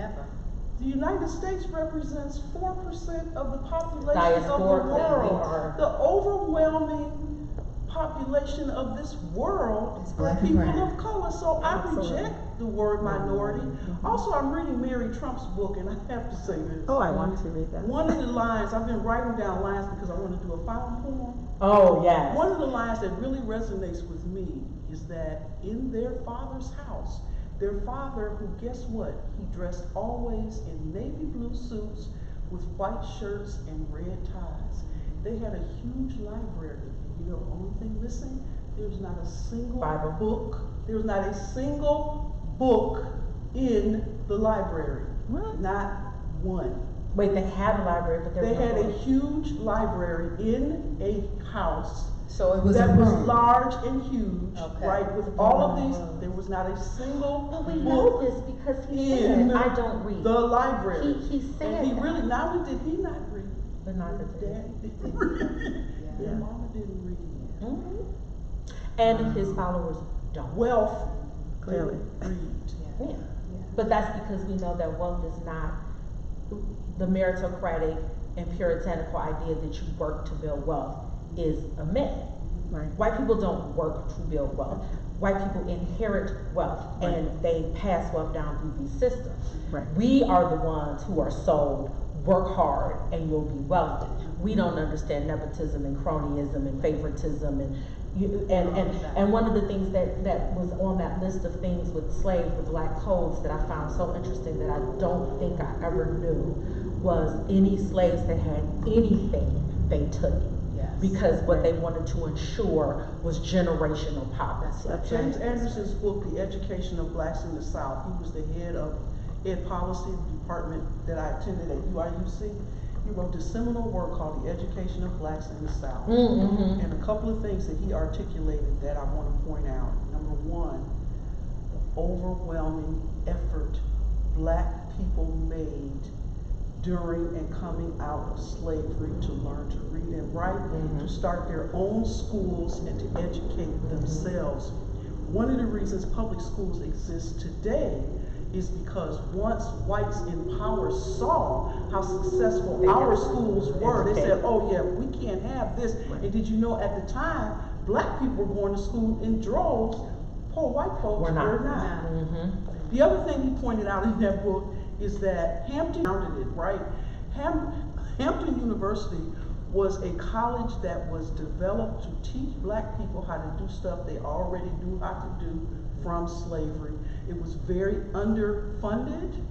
The United States represents 4% of the population Diaspora, of the world. The overwhelming population of this world are people of color. So I reject the word minority. Also, I'm reading Mary Trump's book, and I have to say this. Oh, I want to read that. One of the lines, I've been writing down lines because I want to do a final poem. Oh, yes. One of the lines that really resonates with me is that in their father's house, their father, who, guess what? He dressed always in navy blue suits with white shirts and red ties. They had a huge library. And you know, the only thing missing, there's not a single Bible. book. There's not a single book in the library. What? Not one. Wait, they had a library, but They had a huge library in a house So it was that a was room. large and huge, Okay. right? With all of these, there was not a single But we know book this because he in said, I don't read. the library. He said And he that. really, not only did he not read, But neither did he. Daddy didn't read. Their mama didn't read. And his followers don't. Wealth Clearly. couldn't read. Yeah. But that's because we know that wealth is not the meritocratic and puritanical idea that you work to build wealth is a myth. Right. White people don't work to build wealth. white people inherit wealth and they pass wealth down through these systems. Right. We are the ones who are sold, work hard and you'll be wealthy. We don't understand nepotism and cronyism and favoritism and one of the things that was on that list of things with slaves, the black codes, that I found so interesting that I don't think I ever knew, was any slaves that had anything, they took it. Yes. Because what they wanted to ensure was generational poverty. James Anderson's book, The Education of Blacks in the South, he was the head of Ed Policy Department that I attended at UIUC. He wrote this seminal work called The Education of Blacks in the South. Mm-hmm. And a couple of things that he articulated that I want to point out. Number one, the overwhelming effort black people made during and coming out of slavery to learn to read and write, to start their own schools and to educate themselves. One of the reasons public schools exist today is because once whites in power saw how successful our schools were, they said, oh yeah, we can't have this. And did you know at the time, black people were going to school in droves, poor white folks were not. Mm-hmm. The other thing he pointed out in that book is that Hampton founded it, right? Hampton University was a college that was developed to teach black people how to do stuff they already knew how to do from slavery. It was very underfunded.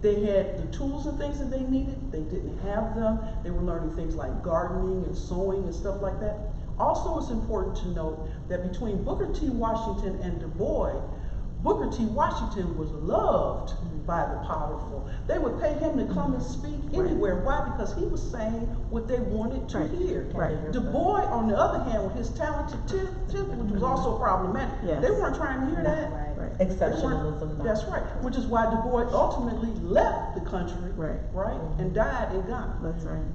They had the tools and things that they needed. They didn't have them. They were learning things like gardening and sewing and stuff like that. Also, it's important to note that between Booker T. Washington and Du Bois, Booker T. Washington was loved by the powerful. They would pay him to come and speak anywhere. Why? Because he was saying what they wanted to hear. Du Bois, on the other hand, with his talented temper, which was also problematic, they weren't trying to hear that. Exceptionalism. That's right. Which is why Du Bois ultimately left the country, and died in Ghana. That's right.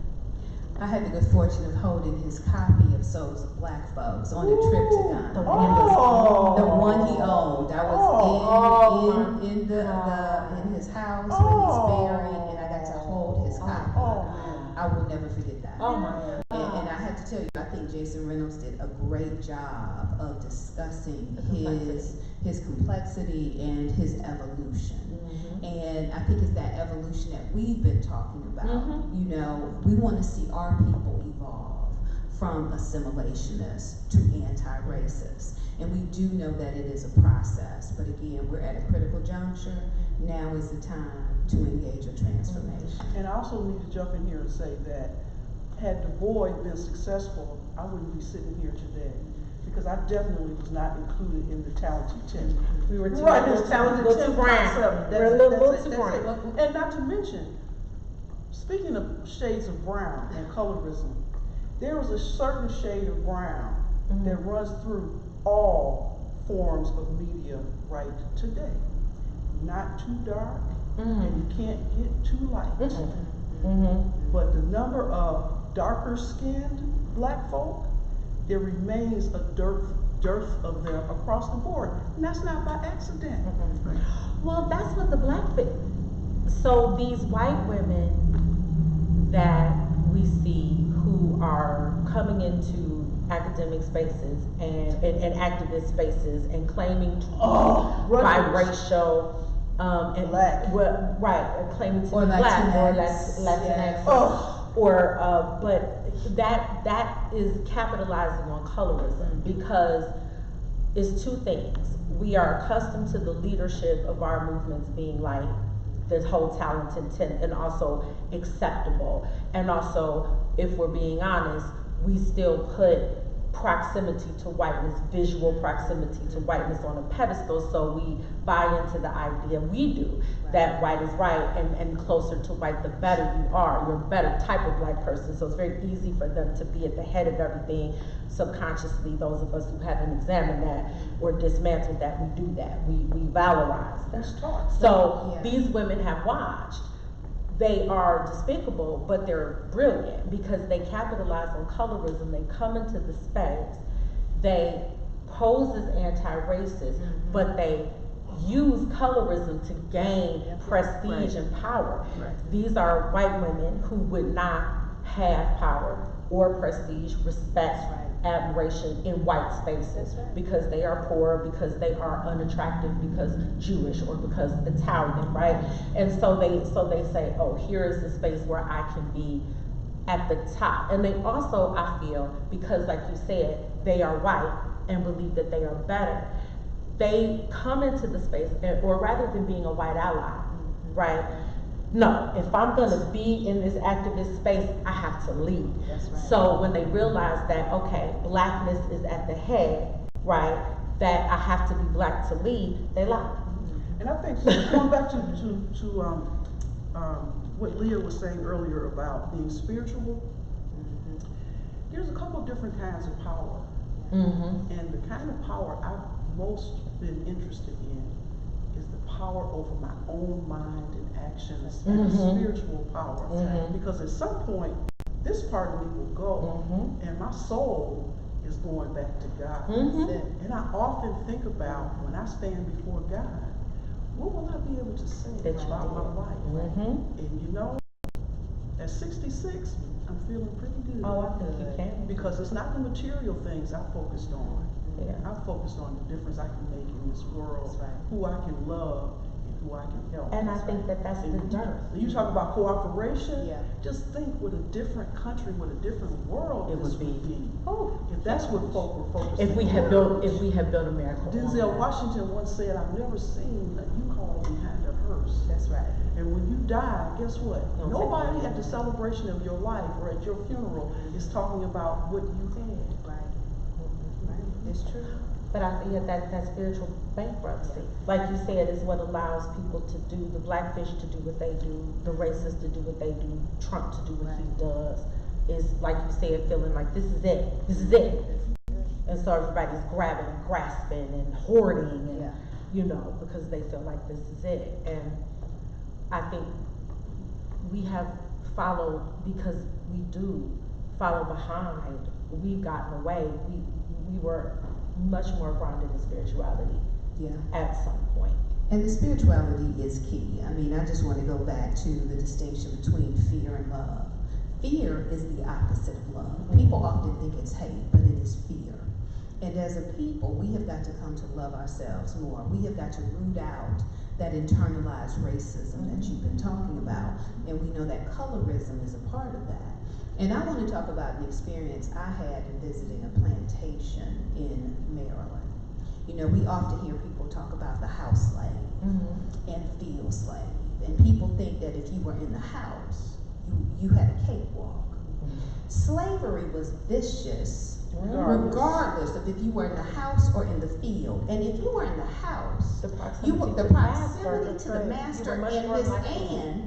I had the good fortune of holding his copy of Souls of Black Folks on a trip to Ghana. The one he owned. I was in his house when he's buried, and I got to hold his copy. I will never forget that. Oh my. And I have to tell you, I think Jason Reynolds did a great job of discussing his complexity and his evolution. And I think it's that evolution that we've been talking about. You know, we want to see our people evolve from assimilationists to anti-racist. And we do know that it is a process, but again, we're at a critical juncture. Now is the time to engage a transformation. And I also need to jump in here and say that had Du Bois been successful, I wouldn't be sitting here today. Because I definitely was not included in the talented 10. We were too this talented 10 concept. That's it. And not to mention, speaking of shades of brown and colorism, there is a certain shade of brown that runs through all forms of media right today. Not too dark, and you can't get too light. But the number of darker skinned black folk, there remains a dearth of them across the board. And that's not by accident. Well, that's what the black so these white women that we see who are coming into academic spaces and activist spaces and claiming to be biracial and black, claiming to be or black or Latinx, but that is capitalizing on colorism, because it's two things. We are accustomed to the leadership of our movements being like the whole talented 10 and also acceptable, and also, if we're being honest, we still put proximity to whiteness, visual proximity to whiteness on a pedestal, so we buy into the idea, we do, that white is right, and closer to white the better you are, you're a better type of black person, so it's very easy for them to be at the head of everything. Subconsciously, those of us who haven't examined that or dismantled that, we do that, we valorize that. So these women have watched. They are despicable, but they're brilliant because they capitalize on colorism. They come into the space, they pose as anti-racist, but they use colorism to gain prestige and power. These are white women who would not have power or prestige, respect, admiration in white spaces because they are poor, because they are unattractive, because Jewish, or because Italian, right? And so they say, oh, here is the space where I can be at the top. And they also, I feel, because like you said, they are white and believe that they are better, they come into the space, or rather than being a white ally, right? No, if I'm gonna be in this activist space, I have to lead. That's right. So when they realize that, okay, blackness is at the head, right, that I have to be black to lead, they lie. And I think, going back to what Leah was saying earlier about being spiritual, there's a couple of different kinds of power. Mm-hmm. And the kind of power I've most been interested in is the power over my own mind and actions, and the spiritual power. Because at some point, this part of me will go, and my soul is going back to God. And I often think about, when I stand before God, what will I be able to say about my life? And you know, at 66, I'm feeling pretty good. Oh, I think you can. Because it's not the material things I focused on. Yeah. I focused on the difference I can make in this world, That's right. who I can love, and who I can help. And I think that that's the dearth. You talk about cooperation. Yeah. Just think what a different country, what a different world It this would be. Oh, if that's what folk were focusing If we had built America. on Denzel that. Washington once said, "I've never seen a U-Haul behind a hearse." That's right. And when you die, guess what? Don't Nobody take at the celebration of your life or at your funeral is talking about what you had. Right. Right. It's true. But I think that spiritual bankruptcy, like you said, is what allows people to do, the blackfish to do what they do, the racists to do what they do, Trump to do what he does, is like you said, feeling like this is it, this is it. And so everybody's grabbing and grasping and hoarding and, you know, because they feel like this is it. And I think we have followed, because we do follow behind, we've gotten away, we were much more grounded in spirituality at some point. And the spirituality is key. I mean, I just want to go back to the distinction between fear and love. Fear is the opposite of love. People often think it's hate, but it is fear. And as a people, we have got to come to love ourselves more. We have got to root out that internalized racism that you've been talking about. And we know that colorism is a part of that. And I want to talk about an experience I had in visiting a plantation in Maryland. You know, we often hear people talk about the house slave and field slave. And people think that if you were in the house, you had a cakewalk. Slavery was vicious, regardless of if you were in the house or in the field. And if you were in the house, the proximity to the master,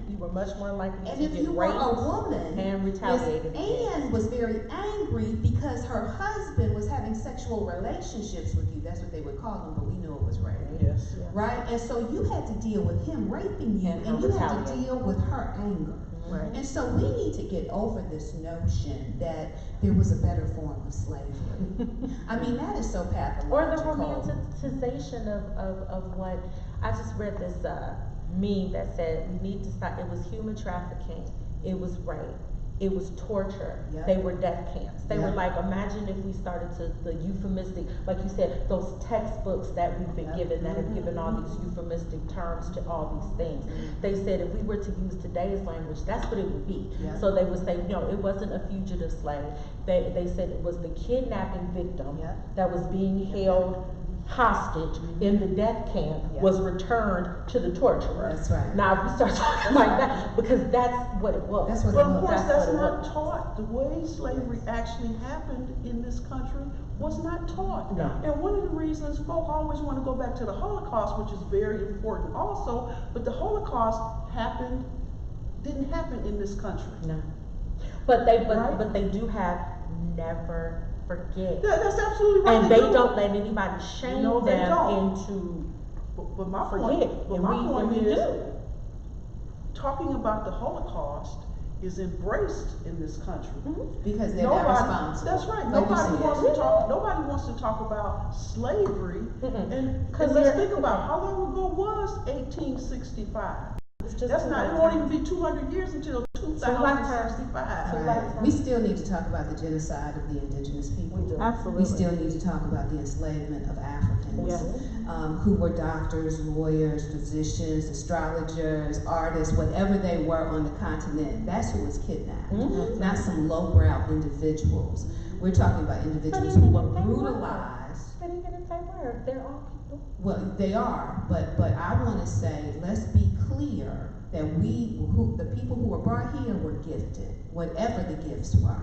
you were much more likely and to if get you were raped a woman, and retaliated Miss Ann was very angry because her husband was having sexual relationships with you. That's what they would call them, but we know it was rape. Yes. Right? And so you had to deal with him raping you, and you had to deal with her anger. Right. And so we need to get over this notion that there was a better form of slavery. I mean, that is so pathological. Or the romanticization of what, I just read this meme that said we need to stop, it was human trafficking, it was rape, it was torture, they were death camps. They were like, imagine if we started to, the euphemistic, like you said, those textbooks that we've been given that have given all these euphemistic terms to all these things. They said if we were to use today's language, that's what it would be. So they would say, no, it wasn't a fugitive slave. They said it was the kidnapping victim that was being held hostage in the death camp was returned to the torturer. That's right. Now, if we start talking like that, because that's what it was. That's what But it of was. course, That's that's what it not was. taught. The way slavery actually happened in this country was not taught. No. And one of the reasons folk always want to go back to the Holocaust, which is very important also, but the Holocaust didn't happen in this country. No. But they do have never forget. That's absolutely right. And they don't let anybody shame No, they them don't. into But my forget. point, but And my point we is, do. talking about the Holocaust is embraced in this country. Because they're not responsible. That's right. Like you said. Nobody wants to talk about slavery. And 'Cause let's think about how long ago was 1865. It's just That's not. It won't even be 200 years until 2065. Right. We still need to talk about the genocide of the indigenous people. We do. Absolutely. We still need to talk about the enslavement of Africans, Yes. who were doctors, lawyers, physicians, astrologers, artists, whatever they were on the continent. That's who was kidnapped, not some lowbrow individuals. We're talking about individuals who were brutalized. But even if they were, they're all people. Well, they are, but I want to say, let's be clear that the people who were brought here were gifted, whatever the gifts were,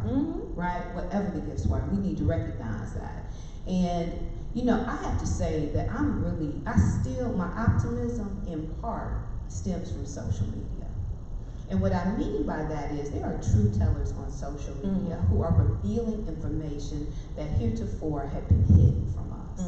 right? Whatever the gifts were, we need to recognize that. And you know, I have to say that my optimism in part stems from social media. And what I mean by that is there are truth tellers on social media who are revealing information that heretofore had been hidden from us.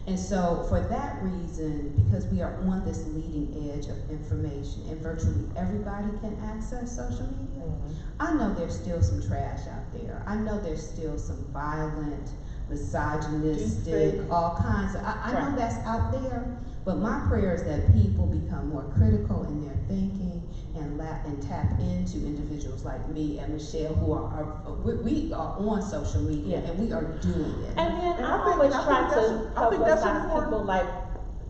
And so for that reason, because we are on this leading edge of information and virtually everybody can access social media, I know there's still some trash out there. I know there's still some violent, misogynistic, all kinds of, I know that's out there, but my prayer is that people become more critical in their thinking and tap into individuals like me and Michelle who we are on social media and we are doing it. And then I always try to publicize people like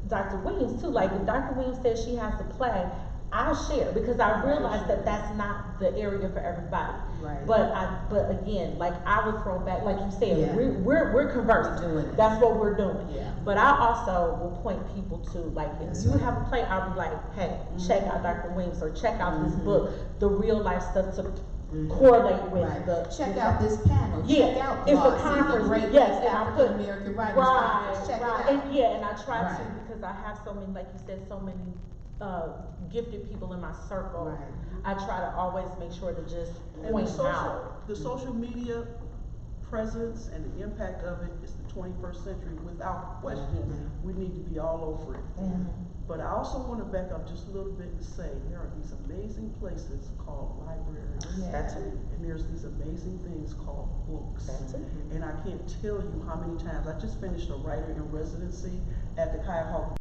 Dr. Weems too. Like if Dr. Weems says she has to play, I'll share because I realize that that's not the area for everybody. Right. But again, like I would throw back, like you said, we're conversing. Doing it. That's what we're doing. Yeah. But I also will point people to, like, if you have a play, I'll be like, hey, check out Dr. Weems or check out this book, the real life stuff to correlate with the. Check out this panel. Yeah, Check out it's a Glossy, conference. the Great Yes, and I African put American Writers right, Conference. Check right, it out. and I try Right. to because I have so many, like you said, so many gifted people in my circle. Right. I try to always make sure to just point out. The social media presence and the impact of it is the 21st century without question. We need to be all over it. But I also want to back up just a little bit and say there are these amazing places called libraries. That's it. And there's these amazing things called books. That's it. And I can't tell you how many times I just finished a writer in residency at the Cuyahoga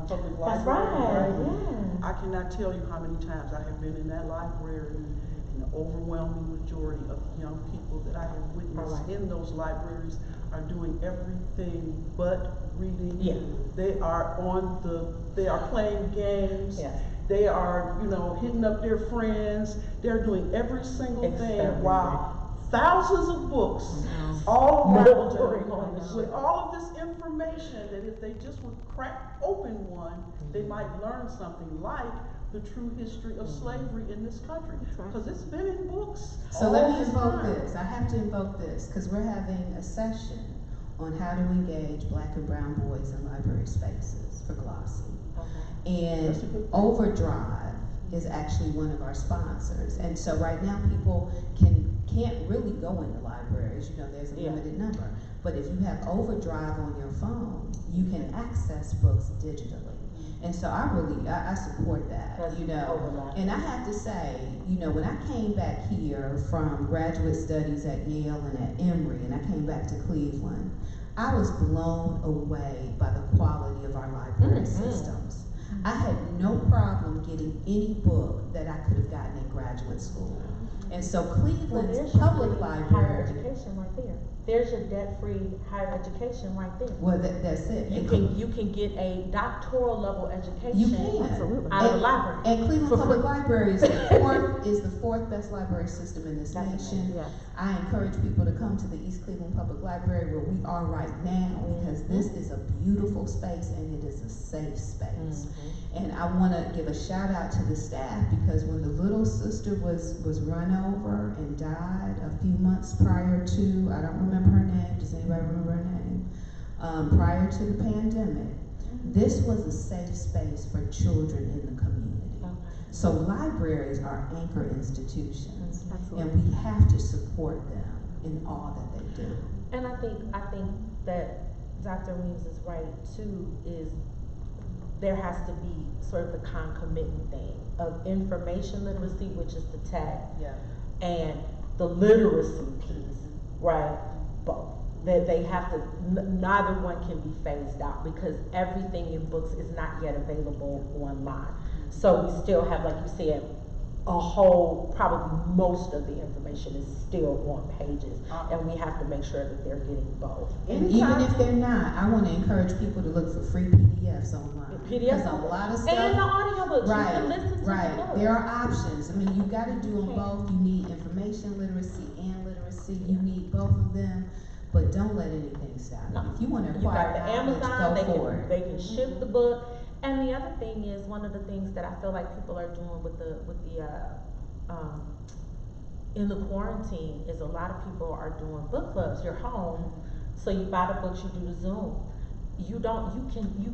Public That's Library. right. Yeah. I cannot tell you how many times I have been in that library, and the overwhelming majority of young people that I have witnessed in those libraries are doing everything but reading. Yeah. They are playing games. Yes. They are, hitting up their friends. They're doing every single thing while thousands of books all around them with all of this information that if they just would crack open one, they might learn something like the true history of slavery in this country. Because it's been in books. So let me invoke this. I have to invoke this because we're having a session on how to engage Black and brown boys in library spaces for Glossy. And Overdrive is actually one of our sponsors. And so right now people can't really go into libraries, there's a limited number. But if you have Overdrive on your phone, you can access books digitally. And so I support that, And I have to say, when I came back here from graduate studies at Yale and at Emory, and I came back to Cleveland, I was blown away by the quality of our library systems. I had no problem getting any book that I could have gotten in graduate school. And so Cleveland's public library. Higher education right there. There's your debt-free higher education right there. Well, that's it. You can get a doctoral level education. You can. Out of the library. And Cleveland Public Library is the fourth best library system in this nation. Yes. I encourage people to come to the East Cleveland Public Library where we are right now because this is a beautiful space and it is a safe space. And I want to give a shout out to the staff because when the little sister was run over and died a few months prior to, I don't remember her name, does anybody remember her name? Prior to the pandemic, this was a safe space for children in the community. So libraries are anchor institutions, and we have to support them in all that they do. And I think that Dr. Weems is right too, is there has to be sort of the concomitant thing of information literacy, which is the tech, and the literacy piece, right? Both. That they have to, neither one can be phased out because everything in books is not yet available online. So we still have, like you said, a whole, probably most of the information is still on pages, and we have to make sure that they're getting both. And even if they're not, I want to encourage people to look for free PDFs online. PDFs, because a lot of stuff, and the audiobooks, right, you can listen to right. the book. There are options. I mean, you got to do them both. You need information literacy and literacy. You need both of them, but don't let anything stop you. If you want to You acquire got the knowledge, Amazon, go they can ship the book. And the other thing is, one of the things that I feel like people are doing with the in the quarantine is a lot of people are doing book clubs. You're home, so you buy the books, you do the Zoom. You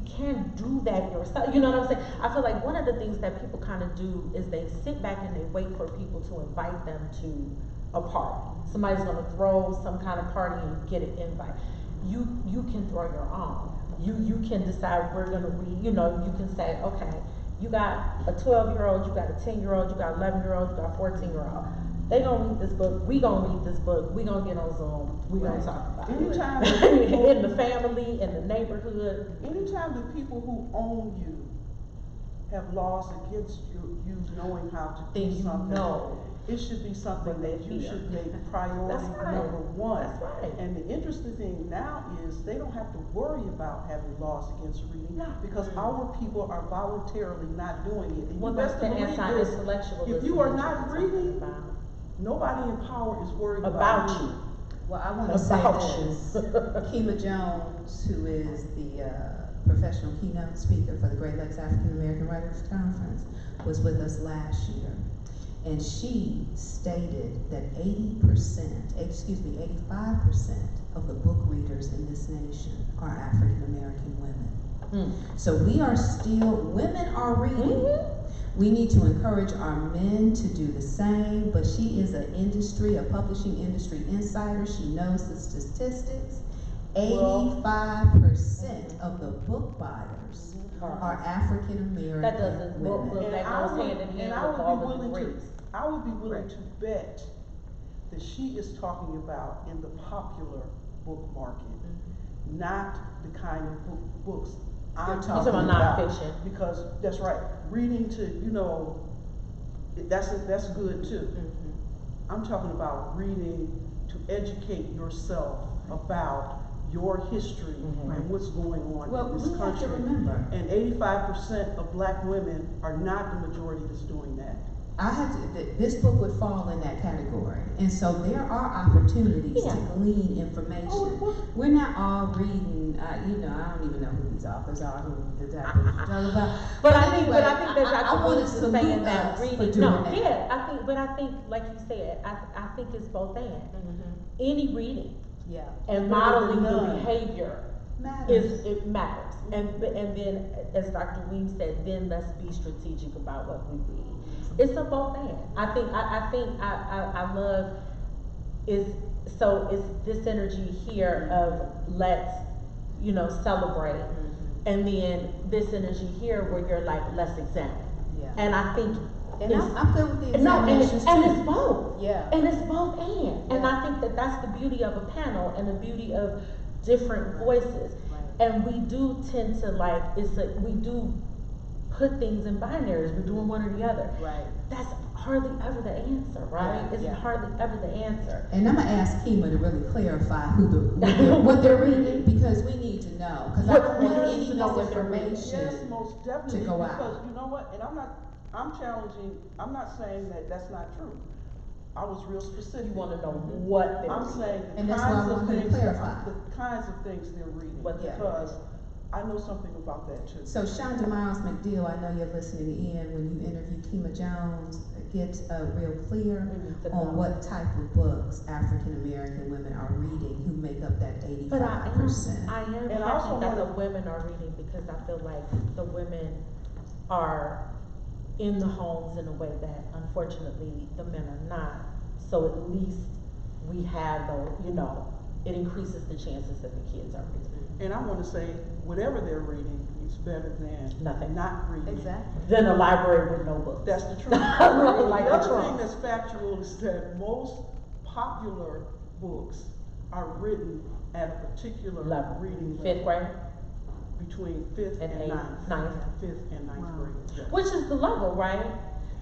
can do that yourself. You know what I'm saying? I feel like one of the things that people kind of do is they sit back and they wait for people to invite them to a party. Somebody's gonna throw some kind of party and get an invite. You can throw your own. You can decide we're gonna read, you know, you can say, okay, you got a 12-year-old, you got a 10-year-old, you got 11-year-old, you got 14-year-old. They gonna read this book, we gonna read this book, we gonna get on Zoom, we gonna talk about Anytime it. In the family, in the neighborhood. Anytime the people who own you have laws against you knowing how to Then do you something, know. it should be something that you should make priority That's right. number one. That's right. And the interesting thing now is they don't have to worry about having laws against reading because our people are voluntarily not doing it. And Well, you that's best the believe this, anti-intellectualism. if you are that not you're talking reading, about. nobody in power is worried About about you. you. Well, I want to say About this. you. Kima Jones, who is the professional keynote speaker for the Great Lakes African American Writers Conference, was with us last year. And she stated that 85% of the book readers in this nation are African American women. So we are still, women are reading. We need to encourage our men to do the same, but she is a publishing industry insider. She knows the statistics. 85% of the book buyers are African American That doesn't women. book that goes hand in hand with all the degrees. I would be willing to bet that she is talking about in the popular book market, not the kind of books I'm talking about about. nonfiction. Because that's right, reading to, you know, that's good too. I'm talking about reading to educate yourself about your history and what's going on in this country. Have to remember. And 85% of black women are not the majority that's doing that. This book would fall in that category. And so there are opportunities to glean information. We're not all reading, I don't even know who these authors are, who the type of talk about. But I anyway, think that I want to salute saying that us for reading. doing No, that. yeah, I think, like you said, I think it's both and. Any reading and modeling the behavior it matters. And then, as Dr. Weems said, then let's be strategic about what we read. It's a both and. I love it's this energy here of let's, celebrate, and then this energy here where you're like, let's examine. And I think And I'm good with the no, examinations and too. it's both. And it's both and I think that's the beauty of a panel and the beauty of different voices. And we do tend to we do put things in binaries. We're doing one or the other. That's hardly ever the answer, right? It's hardly ever the answer. And I'm gonna ask Kima to really clarify what they're reading, because we need to know. Because I don't want any misinformation Yes, most definitely. to go out. Because you know what? And I'm not saying that that's not true. I was real specific. You want to know what they're I'm reading. saying the And that's why I kinds of wanted to things, clarify. the kinds of things they're reading. What they're Because I know something about that too. So Shonda Miles McDill, I know you're listening in when you interview Kima Jones, get real clear on what type of books African American women are reading who make up that 85%. But I am And I also happy that the wanna- women are reading, because I feel like the women are in the homes in a way that unfortunately the men are not. So at least we have it increases the chances that the kids are reading. And I want to say, whatever they're reading is better than Nothing. not reading. Exactly. Then a library with no books. That's the truth. Like The a other trunk. thing that's factual is that most popular books are written at a particular Level. reading level. 5th grade, Between 5th And and eighth, 9th. ninth. 5th and 9th grade. Yeah. which is the level, right?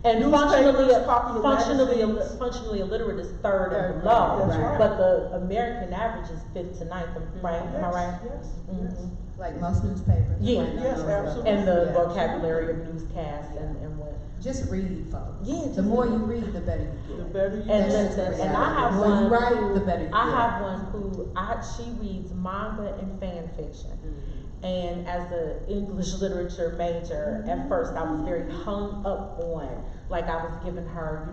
And Newspapers, popular magazines. functionally illiterate is third and Third, below, that's right. but the American average is 5th to 9th, right? Am I right? Yes, Mhm. yes. Like most newspapers. Yeah. might not Yes, know that. absolutely. And the Yeah. vocabulary of newscasts and what. Just read, folks. Yeah, The just more read. you read, the better you The get. better you And get. listen, and I have The more you one write, who, the better you I get. have one who, she reads manga and fan fiction. And as an English literature major, at first I was very hung up on, like I was giving her,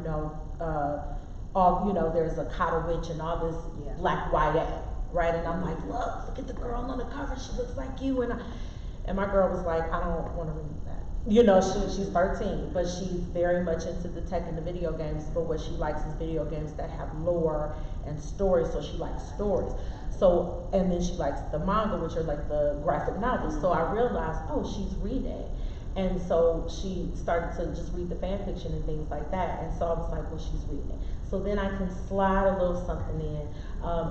all, there's a Cotta Witch and all this Yeah. black YA, right? And I'm like, look at the girl on the cover, she looks like you. And my girl was like, I don't want to read that. She's 13, but she's very much into the tech and the video games, but what she likes is video games that have lore and stories, so she likes stories. So, and then she likes the manga, which are like the graphic novels. So I realized, oh, she's reading. And so she started to just read the fan fiction and things like that. And so I was like, well, she's reading. So then I can slide a little something in.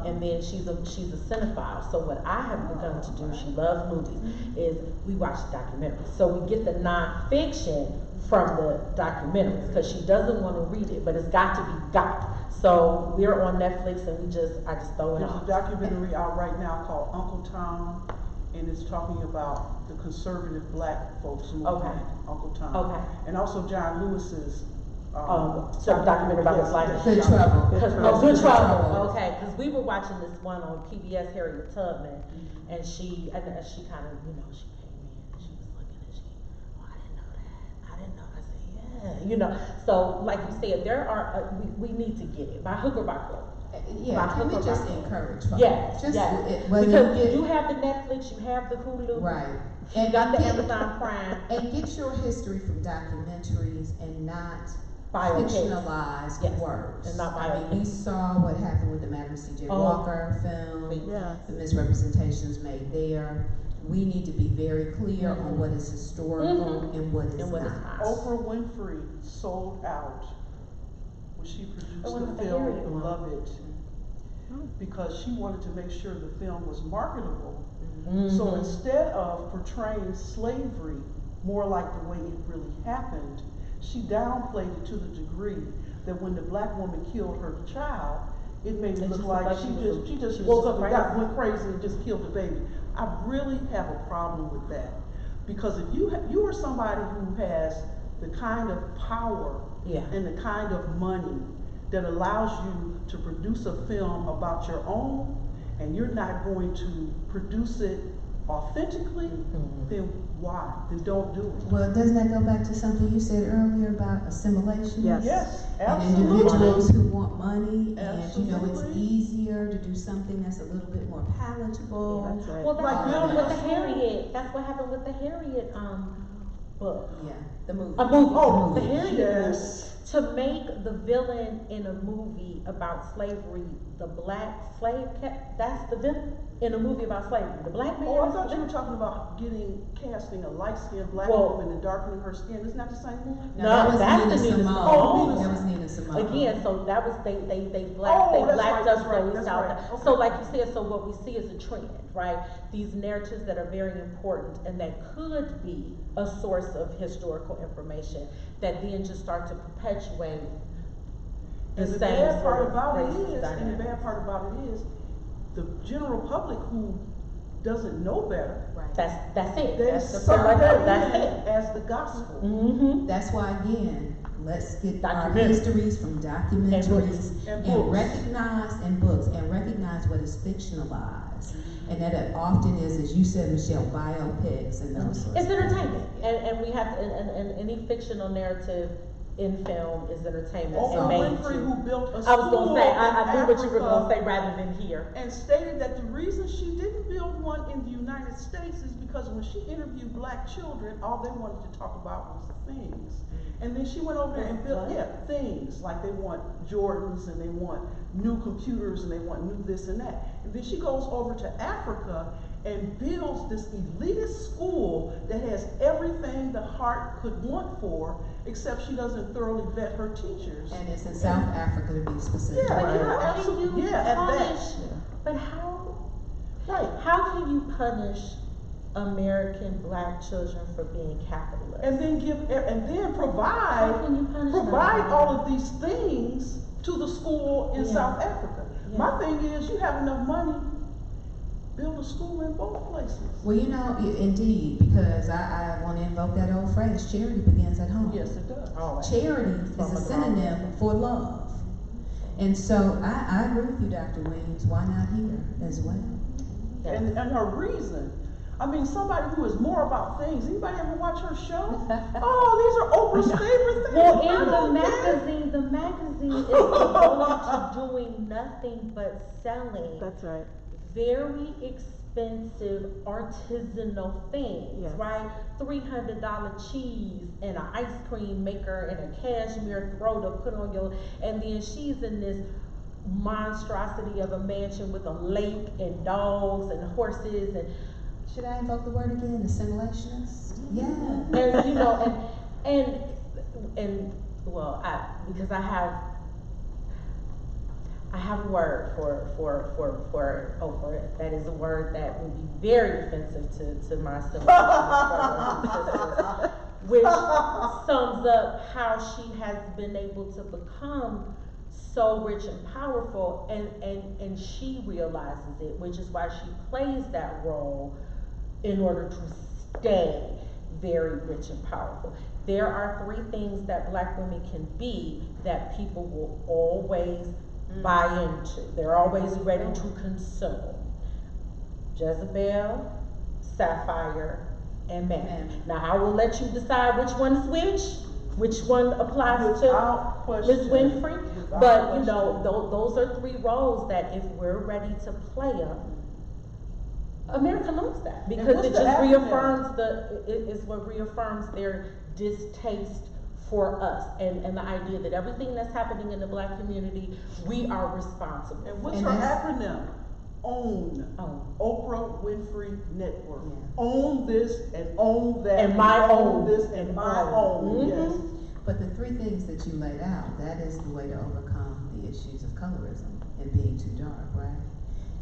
And then she's a cinephile. So what I have begun to do, she loves movies, is we watch documentaries. So we get the nonfiction from the documentaries because she doesn't want to read it, but it's got to be got. So we're on Netflix and I just throw it There's a on. documentary out right now called Uncle Tom, and it's talking about the conservative black folks movement. Okay. Uncle Tom. Okay. And also John Lewis's. So documentary about his life. Good trouble. Good Good trouble. trouble. Okay, because we were watching this one on PBS, Harriet Tubman, and she kind of, she came in and she was looking and I didn't know that. I didn't know. I said, yeah, So like you said, there are, we need to get it by hook or by crook. Yeah, By can we hook or just by crook. encourage folks? Yes, Just yes. whether Because you get, you have the Netflix, you have the Hulu, right. you got the get- Amazon Prime. And get your history from documentaries and not Biopics. fictionalized Yes, works. and not I mean, we biopics. saw what happened with the Madam C.J. Oh. Walker film, Yes. the misrepresentations made there. We need to be very clear on what is historical and what is And what is not. not. Oprah Winfrey sold out when she produced Oh, the and the film Harriet one. Beloved, because she wanted to make sure the film was marketable. Mhm. So instead of portraying slavery more like the way it really happened, she downplayed it to the degree that when the black woman killed her child, it made it It look just like looked she like just she was woke just up and crazy. went crazy and just killed the baby. I really have a problem with that, because if you are somebody who has the kind of power Yeah. and the kind of money that allows you to produce a film about your own, and you're not going to produce it authentically, then why? Then don't do it. Well, doesn't that go back to something you said earlier about assimilation? Yes. Yes, And absolutely. individuals who want money, and it's Absolutely. easier to do something that's a little bit more palatable. Yeah, that's right. Well, Well, Like that's building with a the school. Harriet. That's what happened with the Harriet book. Yeah, the movie. A movie. Oh, the Harriet yes. movie. To make the villain in a movie about slavery, the black slave that's the villain in a movie about slavery. The black man. Oh, I is thought the you were villain. talking about casting a light-skinned black Well- woman and darkening her skin. Isn't that the same movie? No, No, that was that's Nina the Nina Simone. Simone. That was Nina Simone. Again, so that was they Oh, blacked that's right, us that's right, so we that's saw right. that. Okay. So like you said, so what we see is a trend, right? These narratives that are very important and that could be a source of historical information that then just start to perpetuate And the same bad sort part of about it racist is, dynamics. the general public who doesn't know better, Right. That's it. they That's the suck like, that that's in it. as the gospel. Mm-hmm. That's why, again, let's get our Documentaries. histories from documentaries And and books. recognize what is fictionalized. And that it often is, as you said, Michelle, biopics and those sorts It's of things. entertainment, and we have to, and any fictional narrative in film is entertainment and Oprah made Winfrey, to. who built a I was school gonna say, I in knew what you were gonna Africa say rather than here. and stated that the reason she didn't build one in the United States is because when she interviewed black children, all they wanted to talk about was things. And then she went over there and built, What? things, like they want Jordans and they want new computers and they want new this and that. And then she goes over to Africa and builds this elitist school that has everything the heart could want for, except she doesn't thoroughly vet her teachers. And it's in South Africa to be specific. Yeah, But right. how can Absolutely. you Yeah, at that. punish, but Right. how can you punish American black children for being capitalist? And then How provide can you punish provide all of these things to the school in Yeah. South Africa. Yeah. My thing is, you have enough money, build a school in both places. Well, you know, indeed, because I want to invoke that old phrase, charity begins at home. Yes, it does. Always. Charity is a synonym for love. And so I agree with you, Dr. Weems. Why not here as well? And her reason. I mean, somebody who is more about things. Anybody ever watch her show? Oh, these are Oprah's favorite things. Well, I in the don't get it. magazine is devoted to doing nothing but selling That's right. very expensive artisanal things, Yes. right? $300 cheese and an ice cream maker and a cashmere throw to put on your, and then she's in this monstrosity of a mansion with a lake and dogs and horses and Should I invoke the word again? Assimilationist? Yeah. and you know and well because I have a word for Oprah. That is a word that would be very offensive to my sisters, which sums up how she has been able to become so rich and powerful, and she realizes it, which is why she plays that role in order to stay very rich and powerful. There are 3 things that Black women can be that people will always buy into. They're always ready to consume. Jezebel, Sapphire, and Mammon. Now I will let you decide which one which one applies Without to question. Ms. Winfrey. Without But you know, question. those are 3 roles that if we're ready to play them, America knows that, because what's it the just acronym? reaffirms it's what reaffirms their distaste for us and the idea that everything that's happening in the Black community, we are responsible. And what's And her that's- acronym? OWN. Own. Oprah Winfrey Network. Yeah. Own this and own that. And my own. this and my own. Mhm. Yes. But the 3 things that you laid out, that is the way to overcome the issues of colorism and being too dark, right?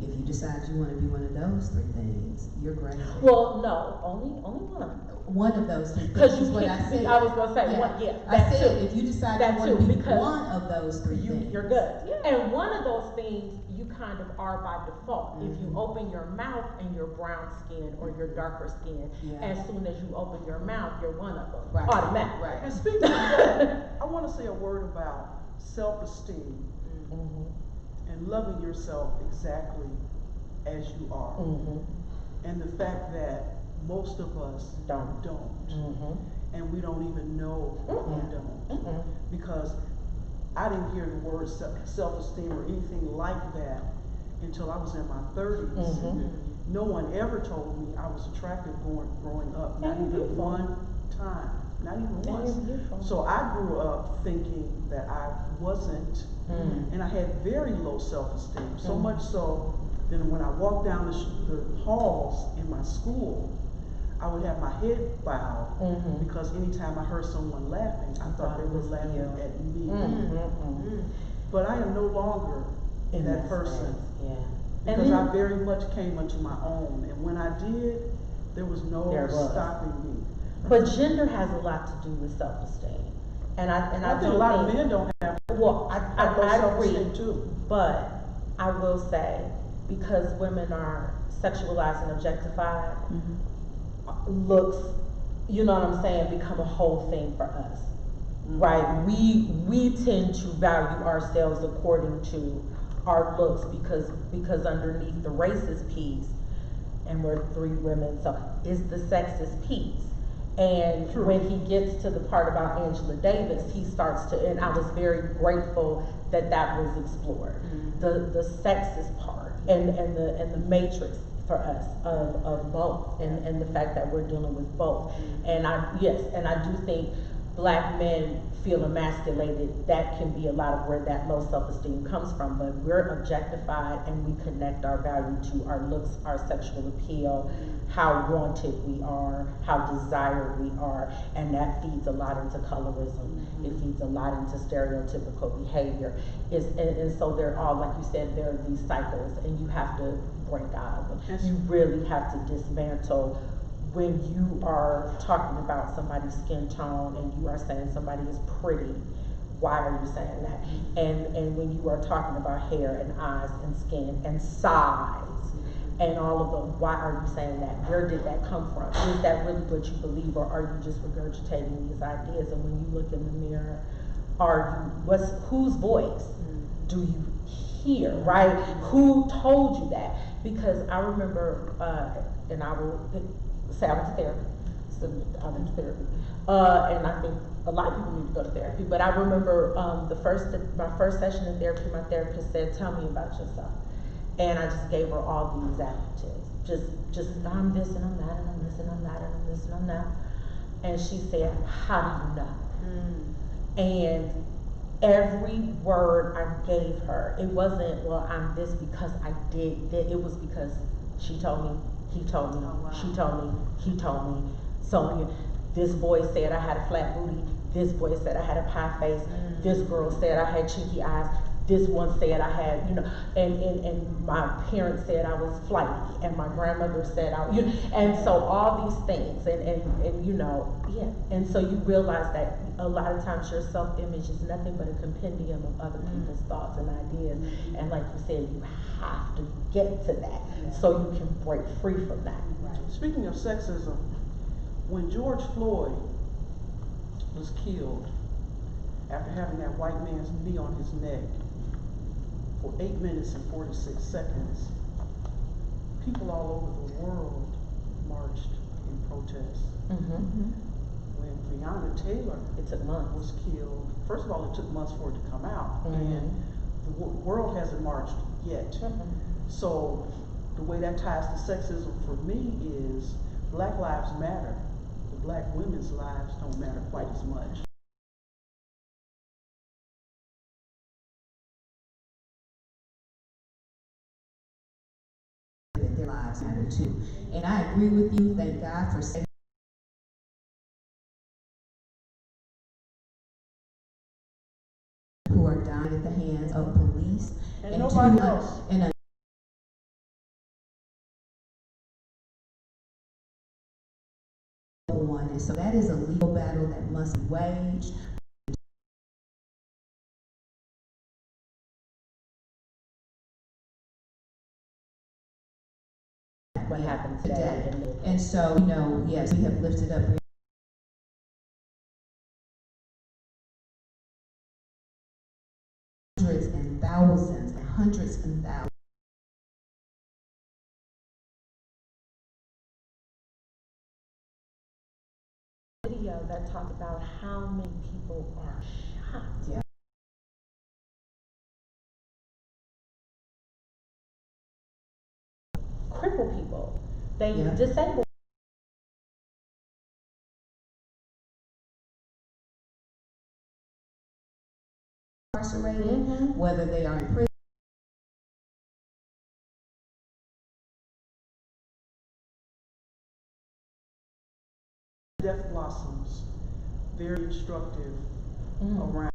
If you decide you want to be one of those 3 things, you're great. Well, no, only one. One of those 3 Because things is you what I can't, said. I was gonna say, I that said, too. if you decide That you want too, to be because one of those 3 things. You're good. And one of those things you kind of are by default. If you Mhm. open your mouth and you're brown skin or you're darker skin, Yeah. as soon as you open your mouth, you're one of them. Right. Automatic. Right. And speaking of that, I want to say a word about self-esteem Mhm. and loving yourself exactly as you are. Mhm. And the fact that most of us Don't. Mhm. and we don't even know we don't. Mhm. Because I didn't hear the word self-esteem or anything like that until I was in my 30s. Mhm. No one ever told me I was attractive growing up, not And even beautiful. one time, not even And once. you're beautiful. So I grew up thinking that I wasn't, Mhm. and I had very low self-esteem, so Mhm. much so that when I walked down the halls in my school, I would have my head bowed Mhm. because anytime I heard someone laughing, I thought they were laughing you. at me. Mhm. But I am no longer In that person space, yeah. because then- I very much came into my own, and when I did, there was no There was. stopping me. But gender has a lot to do with self-esteem, and I I think do a lot of think- men don't have Well, low I self-esteem agree, too. but I will say, because women are sexualized and objectified, looks, you know what I'm saying, become a whole thing for us, right? We tend to value ourselves according to our looks because underneath the racist piece, and we're 3 women, so is the sexist piece. And True. when he gets to the part about Angela Davis, he starts to, and I was very grateful that was explored, the sexist part and the matrix for us of both, and the fact that we're dealing with both. And I do think Black men feel emasculated. That can be a lot of where that low self-esteem comes from, but we're objectified and we connect our value to our looks, our sexual appeal, how wanted we are, how desired we are, and that feeds a lot into colorism. It feeds a lot into stereotypical behavior. And so they're all, like you said, there are these cycles, and you have to break out of them. Yes. You really have to dismantle when you are talking about somebody's skin tone and you are saying somebody is pretty, why are you saying that? And when you are talking about hair and eyes and skin and size and all of them, why are you saying that? Where did that come from? Is that really what you believe, or are you just regurgitating these ideas? And when you look in the mirror, whose voice do you hear, right? Who told you that? Because I remember, and I will say I went to therapy, so I went to therapy, and I think a lot of people need to go to therapy. But I remember my first session in therapy, my therapist said, "Tell me about yourself," and I just gave her all these adjectives, just I'm this and I'm that and I'm this and I'm that and I'm this and I'm that, and she said, "How do you know?" And every word I gave her, it wasn't, well, I'm this because I did that. It was because she told me, he told me, she told me, he told me. So this boy said I had a flat booty. This boy said I had a pie face. This girl said I had cheeky eyes. This one said I had, and my parents said I was flighty, and my grandmother said and so all these things, and so you realize that a lot of times your self-image is nothing but a compendium of other people's thoughts and ideas, and like you said, you have to get to that so you can break free from that. Speaking of sexism, when George Floyd was killed after having that white man's knee on his neck for 8 minutes and 46 seconds, people all over the world marched in protest. When Breonna Taylor was killed, first of all, it took months for it to come out, and the world hasn't marched yet. So the way that ties to sexism for me is Black lives matter. The Black women's lives don't matter quite as much. Their lives matter too. And I agree with you. Thank God for saving who are dying at the hands of police And nobody else. And one. And so that is a legal battle that must be waged. What happened today. And so, yes, we have lifted up hundreds and thousands and hundreds and thousands. Video that talked about how many people are shot. Yeah. Cripple people. They Yeah. disable. Incarcerated, whether they are in prison. Death blossoms, very instructive around.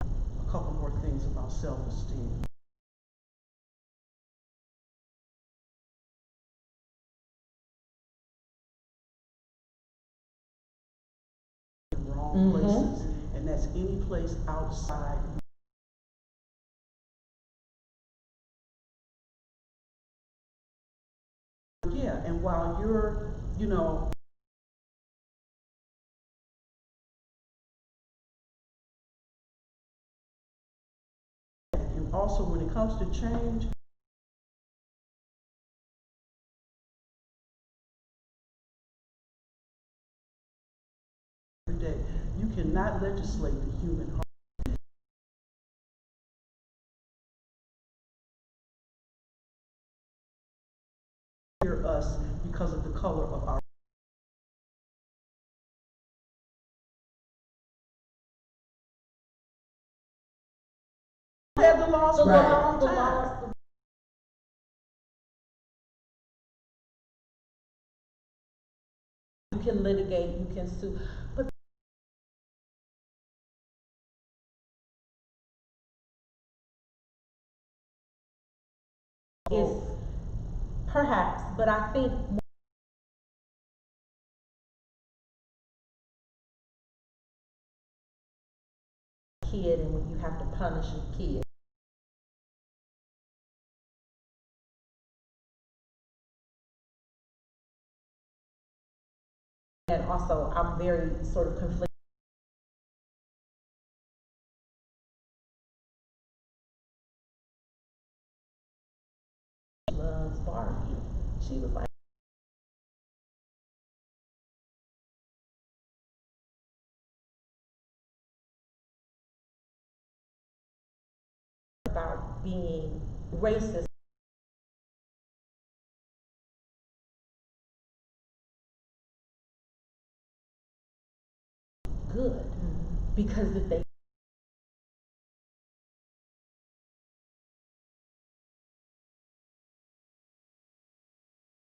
A couple more things about self-esteem. In wrong places, and that's any place outside. Yeah, and while you're, and also when it comes to change, every day, you cannot legislate the human heart. Hear us because of the color of our. Had the laws for a long time. You can litigate, you can sue, but is perhaps, but I think kid and when you have to punish a kid. And also, I'm very sort of conflicted. Loves Barbie. She was like, about being racist. Good. Because if they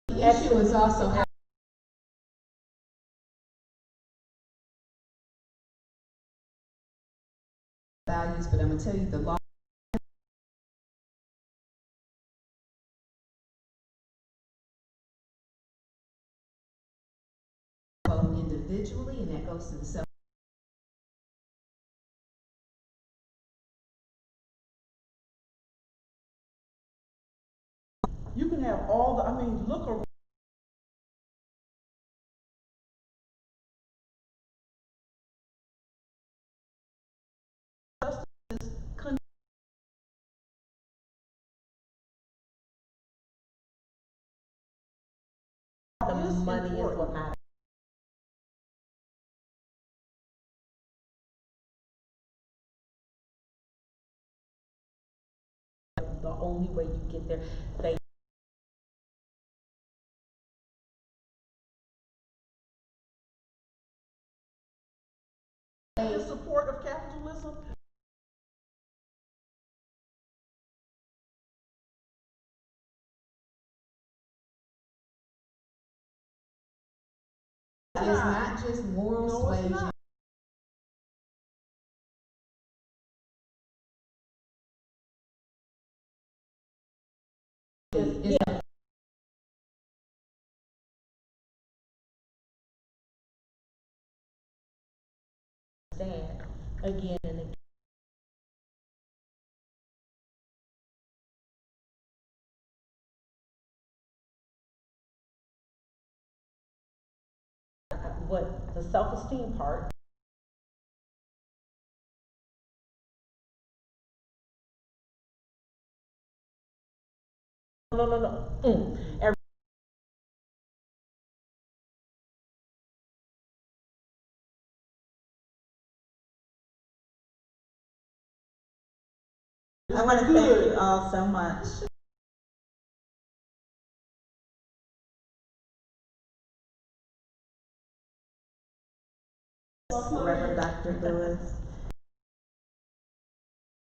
The issue is also how values, but I'm gonna tell you the law both individually, and that goes to the self. You can have all the, I mean, look around. the money is what matters. The only way you get there, they The support of capitalism. It's not just moral No, it's suasion. not. It's stand again and again. What the self-esteem part. No. I want to thank you all so much. Reverend Dr. Lewis.